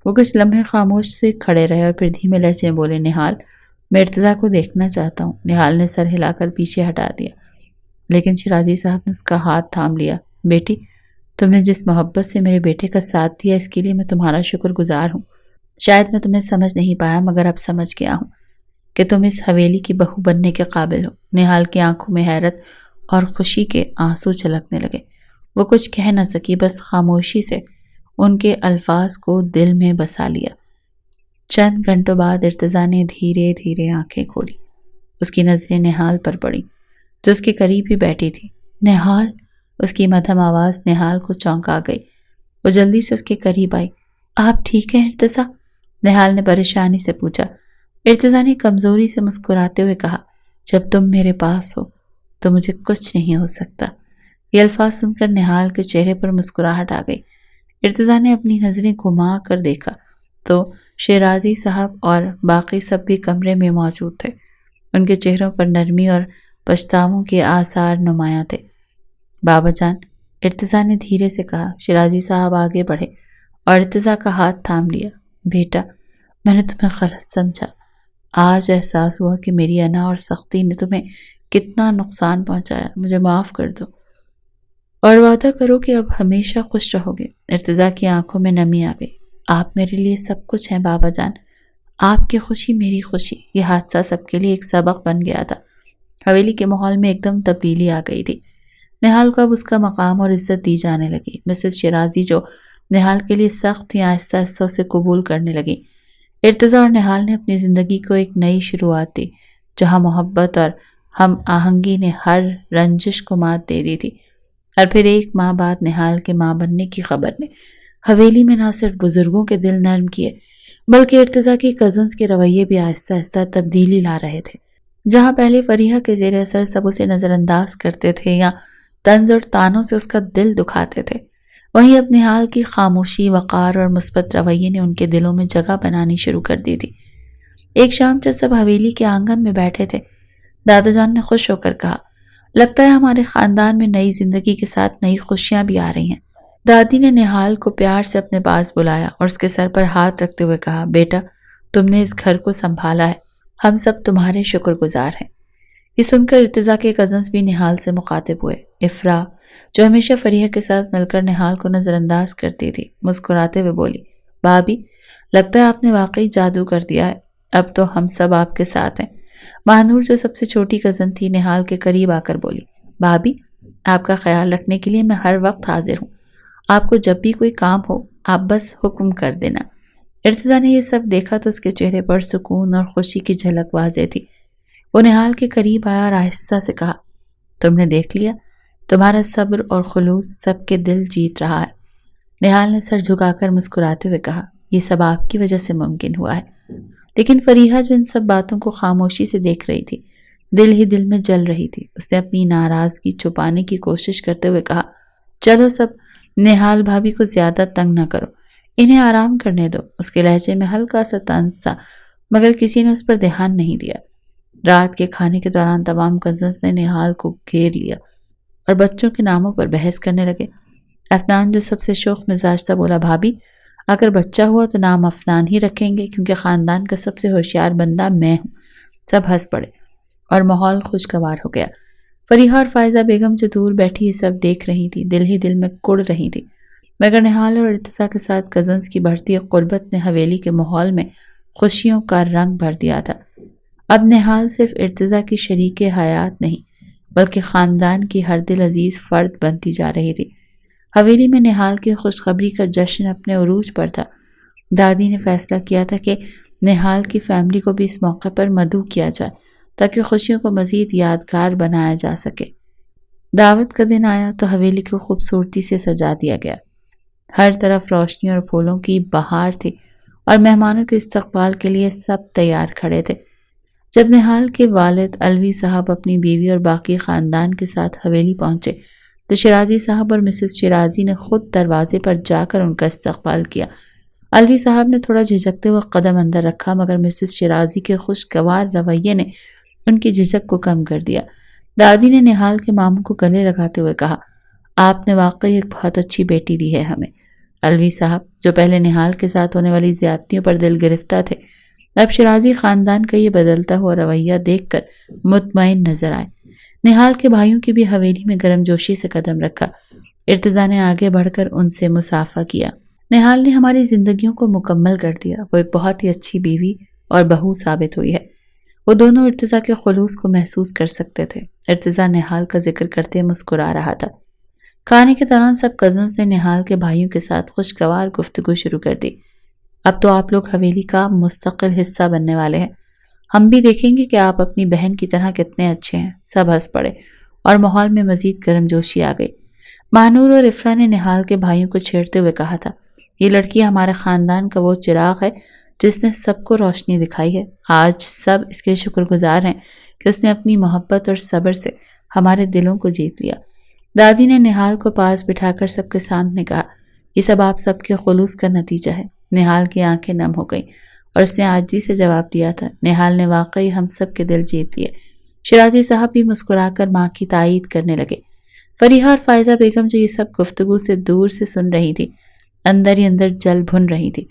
وہ کچھ لمحے خاموش سے کھڑے رہے اور پھر دھیمے لہجے میں بولے، نہال، میں ارتضیٰ کو دیکھنا چاہتا ہوں۔ نہال نے سر ہلا کر پیچھے ہٹا دیا، لیکن شیرازی صاحب نے اس کا ہاتھ تھام لیا۔ بیٹی، تم نے جس محبت سے میرے بیٹے کا ساتھ دیا اس کے لیے میں تمہارا شکر گزار ہوں۔ شاید میں تمہیں سمجھ نہیں پایا، مگر اب سمجھ گیا ہوں کہ تم اس حویلی کی بہو بننے کے قابل ہو۔ نہال کی آنکھوں میں حیرت اور خوشی کے آنسو چھلکنے لگے۔ وہ کچھ کہہ نہ سکی، بس خاموشی سے ان کے الفاظ کو دل میں بسا لیا۔ چند گھنٹوں بعد ارتضیٰ نے دھیرے دھیرے آنکھیں کھولی۔ اس کی نظریں نہال پر پڑی جو اس کے قریب ہی بیٹھی تھی۔ نہال، اس کی مدھم آواز نہال کو چونکا گئی۔ وہ جلدی سے اس کے قریب آئی۔ آپ ٹھیک ہیں ارتضیٰ؟ نہال نے پریشانی سے پوچھا۔ ارتضیٰ نے کمزوری سے مسکراتے ہوئے کہا، جب تم میرے پاس ہو تو مجھے کچھ نہیں ہو سکتا۔ یہ الفاظ سن کر نہال کے چہرے پر مسکراہٹ آ گئی۔ ارتضیٰ نے اپنی نظریں گھما کر دیکھا تو شیرازی صاحب اور باقی سب بھی کمرے میں موجود تھے۔ ان کے چہروں پر نرمی اور پچھتاووں کے آثار نمایاں تھے۔ بابا جان، ارتضیٰ نے دھیرے سے کہا۔ شیرازی صاحب آگے بڑھے اور ارتضیٰ کا ہاتھ تھام لیا۔ بیٹا، میں نے تمہیں غلط سمجھا۔ آج احساس ہوا کہ میری انا اور سختی نے تمہیں کتنا نقصان پہنچایا۔ مجھے معاف کر دو اور وعدہ کرو کہ اب ہمیشہ خوش رہو گے۔ ارتضیٰ کی آنکھوں میں نمی آ گئی۔ آپ میرے لیے سب کچھ ہیں بابا جان۔ آپ کی خوشی میری خوشی۔ یہ حادثہ سب کے لیے ایک سبق بن گیا تھا۔ حویلی کے ماحول میں ایک دم تبدیلی آ گئی تھی۔ نہال کو اب اس کا مقام اور عزت دی جانے لگی۔ مسز شیرازی جو نہال کے لیے سخت تھی، آہستہ آہستہ اسے قبول کرنے لگی۔ ارتضیٰ اور نہال نے اپنی زندگی کو ایک نئی شروعات دی، جہاں محبت اور ہم آہنگی نے ہر رنجش کو مات دے دی تھی۔ اور پھر ایک ماہ بعد نہال کے ماں بننے کی خبر نے حویلی میں نہ صرف بزرگوں کے دل نرم کیے، بلکہ ارتضیٰ کی کزنز کے رویے بھی آہستہ آہستہ تبدیلی لا رہے تھے۔ جہاں پہلے فریحہ کے زیر اثر سب اسے نظر انداز کرتے تھے یا طنز اور طعنوں سے اس کا دل دکھاتے تھے، وہیں اب نہال کی خاموشی، وقار اور مثبت رویے نے ان کے دلوں میں جگہ بنانی شروع کر دی تھی۔ ایک شام جب سب حویلی کے آنگن میں بیٹھے تھے، دادا جان نے خوش ہو کر کہا، لگتا ہے ہمارے خاندان میں نئی زندگی کے ساتھ نئی خوشیاں بھی آ رہی ہیں۔ دادی نے نہال کو پیار سے اپنے پاس بلایا اور اس کے سر پر ہاتھ رکھتے ہوئے کہا، بیٹا، تم نے اس گھر کو سنبھالا ہے، ہم سب تمہارے شکر گزار ہیں۔ یہ سن کر ارتضیٰ کے کزنز بھی نہال سے مخاطب ہوئے۔ افرا، جو ہمیشہ فریحہ کے ساتھ مل کر نہال کو نظر انداز کرتی تھی، مسکراتے ہوئے بولی، بھابھی، لگتا ہے آپ نے واقعی جادو کر دیا ہے، اب تو ہم سب آپ کے ساتھ ہیں۔ مہنور، جو سب سے چھوٹی کزن تھی، نہال کے قریب آ کر بولی، بھابھی، آپ کا خیال رکھنے کے لیے میں ہر وقت حاضر ہوں۔ آپ کو جب بھی کوئی کام ہو آپ بس حکم کر دینا۔ ارتضیٰ نے یہ سب دیکھا تو اس کے چہرے پر سکون اور خوشی کی جھلک واضح تھی۔ وہ نہال کے قریب آیا اور آہستہ سے کہا، تم نے دیکھ لیا، تمہارا صبر اور خلوص سب کے دل جیت رہا ہے۔ نہال نے سر جھکا کر مسکراتے ہوئے کہا، یہ سب آپ کی وجہ سے ممکن ہوا ہے۔ لیکن فریحہ جو ان سب باتوں کو خاموشی سے دیکھ رہی تھی، دل ہی دل میں جل رہی تھی۔ اس نے اپنی ناراضگی چھپانے کی کوشش کرتے ہوئے کہا، چلو سب، نہال بھابھی کو زیادہ تنگ نہ کرو، انہیں آرام کرنے دو۔ اس کے لہجے میں ہلکا سا طنز تھا، مگر کسی نے اس پر دھیان نہیں دیا۔ رات کے کھانے کے دوران تمام کزنز نے نہال کو گھیر لیا اور بچوں کے ناموں پر بحث کرنے لگے۔ افنان جو سب سے شوخ مزاج تھا بولا، بھابھی اگر بچہ ہوا تو نام افنان ہی رکھیں گے کیونکہ خاندان کا سب سے ہوشیار بندہ میں ہوں۔ سب ہنس پڑے اور ماحول خوشگوار ہو گیا۔ فریحہ اور فائزہ بیگم جو دور بیٹھی یہ سب دیکھ رہی تھی، دل ہی دل میں کڑ رہی تھی، مگر نہال اور ارتضیٰ کے ساتھ کزنز کی بڑھتی قربت نے حویلی کے ماحول میں خوشیوں کا رنگ بھر دیا تھا۔ اب نہال صرف ارتضیٰ کی شریک حیات نہیں بلکہ خاندان کی ہر دل عزیز فرد بنتی جا رہی تھی۔ حویلی میں نہال کی خوشخبری کا جشن اپنے عروج پر تھا۔ دادی نے فیصلہ کیا تھا کہ نہال کی فیملی کو بھی اس موقع پر مدعو کیا جائے تاکہ خوشیوں کو مزید یادگار بنایا جا سکے۔ دعوت کا دن آیا تو حویلی کو خوبصورتی سے سجا دیا گیا۔ ہر طرف روشنی اور پھولوں کی بہار تھی اور مہمانوں کے استقبال کے لیے سب تیار کھڑے تھے۔ جب نہال کے والد علوی صاحب اپنی بیوی اور باقی خاندان کے ساتھ حویلی پہنچے تو شیرازی صاحب اور مسز شیرازی نے خود دروازے پر جا کر ان کا استقبال کیا۔ علوی صاحب نے تھوڑا جھجکتے ہوئے قدم اندر رکھا، مگر مسز شیرازی کے خوشگوار رویے نے ان کی جھجک کو کم کر دیا۔ دادی نے نہال کے ماموں کو گلے لگاتے ہوئے کہا، آپ نے واقعی ایک بہت اچھی بیٹی دی ہے ہمیں۔ علوی صاحب جو پہلے نہال کے ساتھ ہونے والی زیادتیوں پر دل گرفتہ تھے، اب شیرازی خاندان کا یہ بدلتا ہوا رویہ دیکھ کر مطمئن نظر آئے۔ نہال کے بھائیوں کی بھی حویلی میں گرم جوشی سے قدم رکھا۔ ارتضیٰ نے آگے بڑھ کر ان سے مصافحہ کیا۔ نہال نے ہماری زندگیوں کو مکمل کر دیا، وہ ایک بہت ہی اچھی بیوی اور بہو ثابت ہوئی ہے۔ وہ دونوں ارتضیٰ کے خلوص کو محسوس کر سکتے تھے۔ ارتضیٰ نہال کا ذکر کرتے مسکرا رہا تھا۔ کھانے کے دوران سب کزنز نے نہال کے بھائیوں کے ساتھ خوشگوار گفتگو شروع کر دی۔ اب تو آپ لوگ حویلی کا مستقل حصہ بننے والے ہیں، ہم بھی دیکھیں گے کہ آپ اپنی بہن کی طرح کتنے اچھے ہیں۔ سب ہنس پڑے اور ماحول میں مزید گرم جوشی آ گئی۔ مانور اور افرا نے نہال کے بھائیوں کو چھیڑتے ہوئے کہا تھا، یہ لڑکی ہمارے خاندان کا وہ چراغ ہے جس نے سب کو روشنی دکھائی ہے۔ آج سب اس کے شکر گزار ہیں کہ اس نے اپنی محبت اور صبر سے ہمارے دلوں کو جیت لیا۔ دادی نے نہال کو پاس بٹھا کر سب کے سامنے کہا، یہ سب آپ سب کے خلوص کا نتیجہ ہے۔ نہال کی آنکھیں نم ہو گئیں اور اس نے عاجزی سے جواب دیا تھا، نہال نے واقعی ہم سب کے دل جیت لیے۔ شیرازی صاحب بھی مسکرا کر ماں کی تائید کرنے لگے۔ فریحہ اور فائزہ بیگم جو یہ سب گفتگو سے دور سے سن رہی تھی، اندر ہی اندر جل بھن رہی تھی۔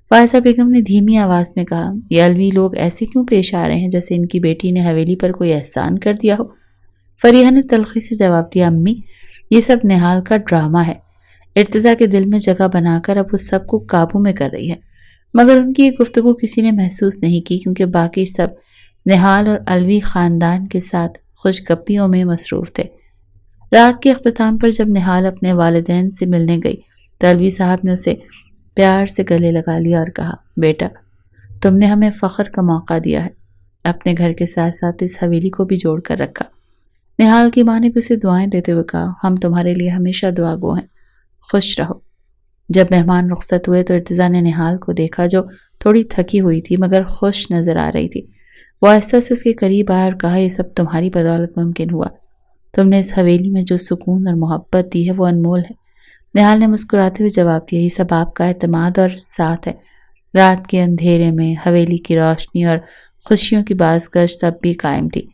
فائزہ بیگم نے دھیمی آواز میں کہا، یہ علوی لوگ ایسے کیوں پیش آ رہے ہیں جیسے ان کی بیٹی نے حویلی پر کوئی احسان کر دیا ہو؟ فریحہ نے تلخی سے جواب دیا، امی یہ سب نہال کا ڈرامہ ہے۔ ارتضیٰ کے دل میں جگہ بنا کر اب وہ سب کو قابو میں کر رہی ہے۔ مگر ان کی یہ گفتگو کسی نے محسوس نہیں کی کیونکہ باقی سب نہال اور علوی خاندان کے ساتھ خوش گپیوں میں مصروف تھے۔ رات کے اختتام پر جب نہال اپنے والدین سے ملنے گئی تو علوی صاحب نے اسے پیار سے گلے لگا لیا اور کہا، بیٹا تم نے ہمیں فخر کا موقع دیا ہے۔ اپنے گھر کے ساتھ ساتھ اس حویلی کو بھی جوڑ کر رکھا۔ نہال کی ماں نے بھی اسے دعائیں دیتے ہوئے کہا، ہم تمہارے لیے ہمیشہ دعا گو ہیں، خوش رہو۔ جب مہمان رخصت ہوئے تو ارتضیٰ نے نہال کو دیکھا جو تھوڑی تھکی ہوئی تھی مگر خوش نظر آ رہی تھی۔ وہ آہستہ سے اس کے قریب آیا اور کہا، یہ سب تمہاری بدولت ممکن ہوا۔ تم نے اس حویلی میں جو سکون اور محبت دی ہے وہ انمول ہے۔ نہال نے مسکراتے ہوئے جواب دیا، یہ سب آپ کا اعتماد اور ساتھ ہے۔ رات کے اندھیرے میں حویلی کی روشنی اور خوشیوں کی بازگشت اب بھی قائم تھی۔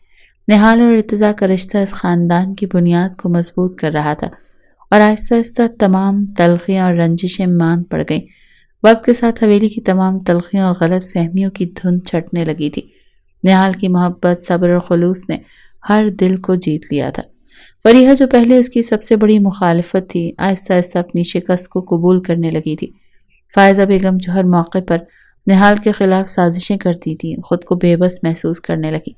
نہال اور ارتضیٰ کا رشتہ اس خاندان کی بنیاد کو مضبوط کر رہا تھا اور آہستہ آہستہ تمام تلخیاں اور رنجشیں ماند پڑ گئیں۔ وقت کے ساتھ حویلی کی تمام تلخیوں اور غلط فہمیوں کی دھند چھٹنے لگی تھی۔ نہال کی محبت، صبر اور خلوص نے ہر دل کو جیت لیا تھا۔ فریحہ جو پہلے اس کی سب سے بڑی مخالفت تھی، آہستہ آہستہ اپنی شکست کو قبول کرنے لگی تھی۔ فائزہ بیگم جو ہر موقع پر نہال کے خلاف سازشیں کرتی تھی، خود کو بے بس محسوس کرنے لگی۔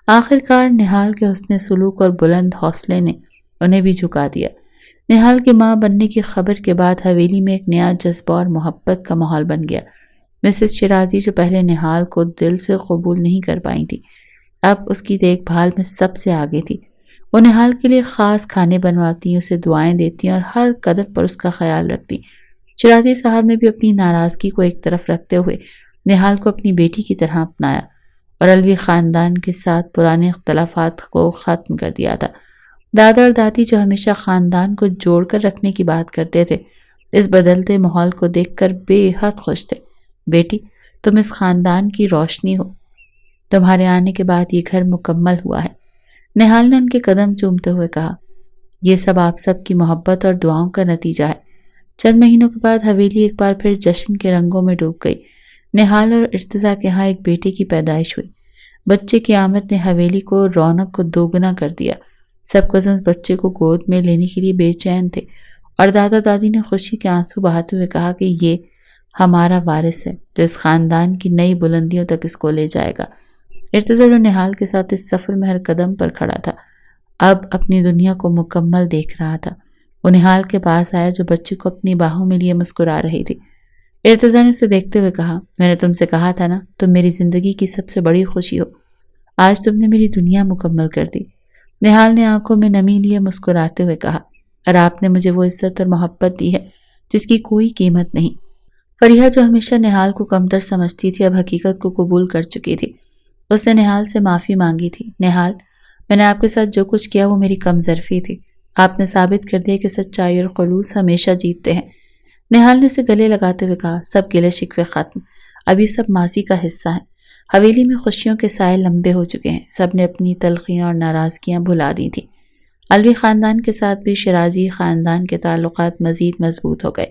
آخر کار نہال کے حسن سلوک اور بلند حوصلے نے انہیں بھی جھکا دیا۔ نہال کی ماں بننے کی خبر کے بعد حویلی میں ایک نیا جذبہ اور محبت کا ماحول بن گیا۔ مسز شیرازی جو پہلے نہال کو دل سے قبول نہیں کر پائی تھی، اب اس کی دیکھ بھال میں سب سے آگے تھی۔ وہ نہال کے لیے خاص کھانے بنواتی، اسے دعائیں دیتی اور ہر قدم پر اس کا خیال رکھتی۔ شیرازی صاحب نے بھی اپنی ناراضگی کو ایک طرف رکھتے ہوئے نہال کو اپنی بیٹی کی طرح اپنایا اور علوی خاندان کے ساتھ پرانے اختلافات کو ختم کر دیا تھا۔ دادا اور دادی جو ہمیشہ خاندان کو جوڑ کر رکھنے کی بات کرتے تھے، اس بدلتے ماحول کو دیکھ کر بے حد خوش تھے۔ بیٹی، تم اس خاندان کی روشنی ہو، تمہارے آنے کے بعد یہ گھر مکمل ہوا ہے۔ نہال نے ان کے قدم چومتے ہوئے کہا، یہ سب آپ سب کی محبت اور دعاؤں کا نتیجہ ہے۔ چند مہینوں کے بعد حویلی ایک بار پھر جشن کے رنگوں میں ڈوب گئی۔ نہال اور ارتضیٰ کے ہاں ایک بیٹے کی پیدائش ہوئی۔ بچے کی آمد نے حویلی کو رونق کو دوگنا کر دیا۔ سب کزنز بچے کو گود میں لینے کے لیے بے چین تھے اور دادا دادی نے خوشی کے آنسو بہاتے ہوئے کہا کہ یہ ہمارا وارث ہے جو اس خاندان کی نئی بلندیوں تک اس کو لے جائے گا۔ ارتضیٰ جو نہال کے ساتھ اس سفر میں ہر قدم پر کھڑا تھا، اب اپنی دنیا کو مکمل دیکھ رہا تھا۔ وہ نہال کے پاس آیا جو بچے کو اپنی باہوں میں لیے مسکرا رہی تھی۔ ارتضیٰ نے اسے دیکھتے ہوئے کہا، میں نے تم سے کہا تھا نا، تم میری زندگی کی سب سے بڑی خوشی ہو۔ آج تم نے میری دنیا مکمل کر دی۔ نہال نے آنکھوں میں نمی لیے مسکراتے ہوئے کہا، اور آپ نے مجھے وہ عزت اور محبت دی ہے جس کی کوئی قیمت نہیں۔ فریحہ جو ہمیشہ نہال کو کمتر سمجھتی تھی، اب حقیقت کو قبول کر چکی تھی۔ اس نے نہال سے معافی مانگی تھی۔ نہال، میں نے آپ کے ساتھ جو کچھ کیا وہ میری کم ظرفی تھی۔ آپ نے ثابت کر دیا کہ سچائی اور خلوص ہمیشہ جیتتے ہیں۔ نہال نے اسے گلے لگاتے ہوئے کہا، سب گلے شکوے ختم، اب یہ سب ماضی کا حصہ ہے۔ حویلی میں خوشیوں کے سائے لمبے ہو چکے ہیں، سب نے اپنی تلخیاں اور ناراضگیاں بھلا دی تھیں۔ علوی خاندان کے ساتھ بھی شیرازی خاندان کے تعلقات مزید مضبوط ہو گئے۔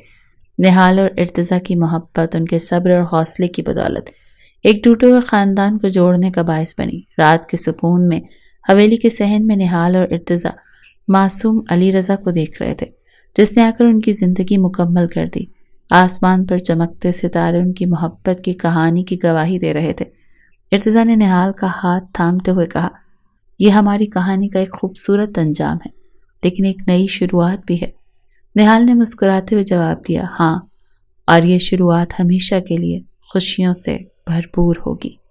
نہال اور ارتضیٰ کی محبت ان کے صبر اور حوصلے کی بدولت ایک ٹوٹے ہوئے خاندان کو جوڑنے کا باعث بنی۔ رات کے سکون میں حویلی کے صحن میں نہال اور ارتضیٰ معصوم علی رضا کو دیکھ رہے تھے، جس نے آ کر ان کی زندگی مکمل کر دی۔ آسمان پر چمکتے ستارے ان کی محبت کی کہانی کی گواہی دے رہے تھے۔ ارتضیٰ نے نہال کا ہاتھ تھامتے ہوئے کہا، یہ ہماری کہانی کا ایک خوبصورت انجام ہے، لیکن ایک نئی شروعات بھی ہے۔ نہال نے مسکراتے ہوئے جواب دیا، ہاں، اور یہ شروعات ہمیشہ کے لیے خوشیوں سے بھرپور ہوگی۔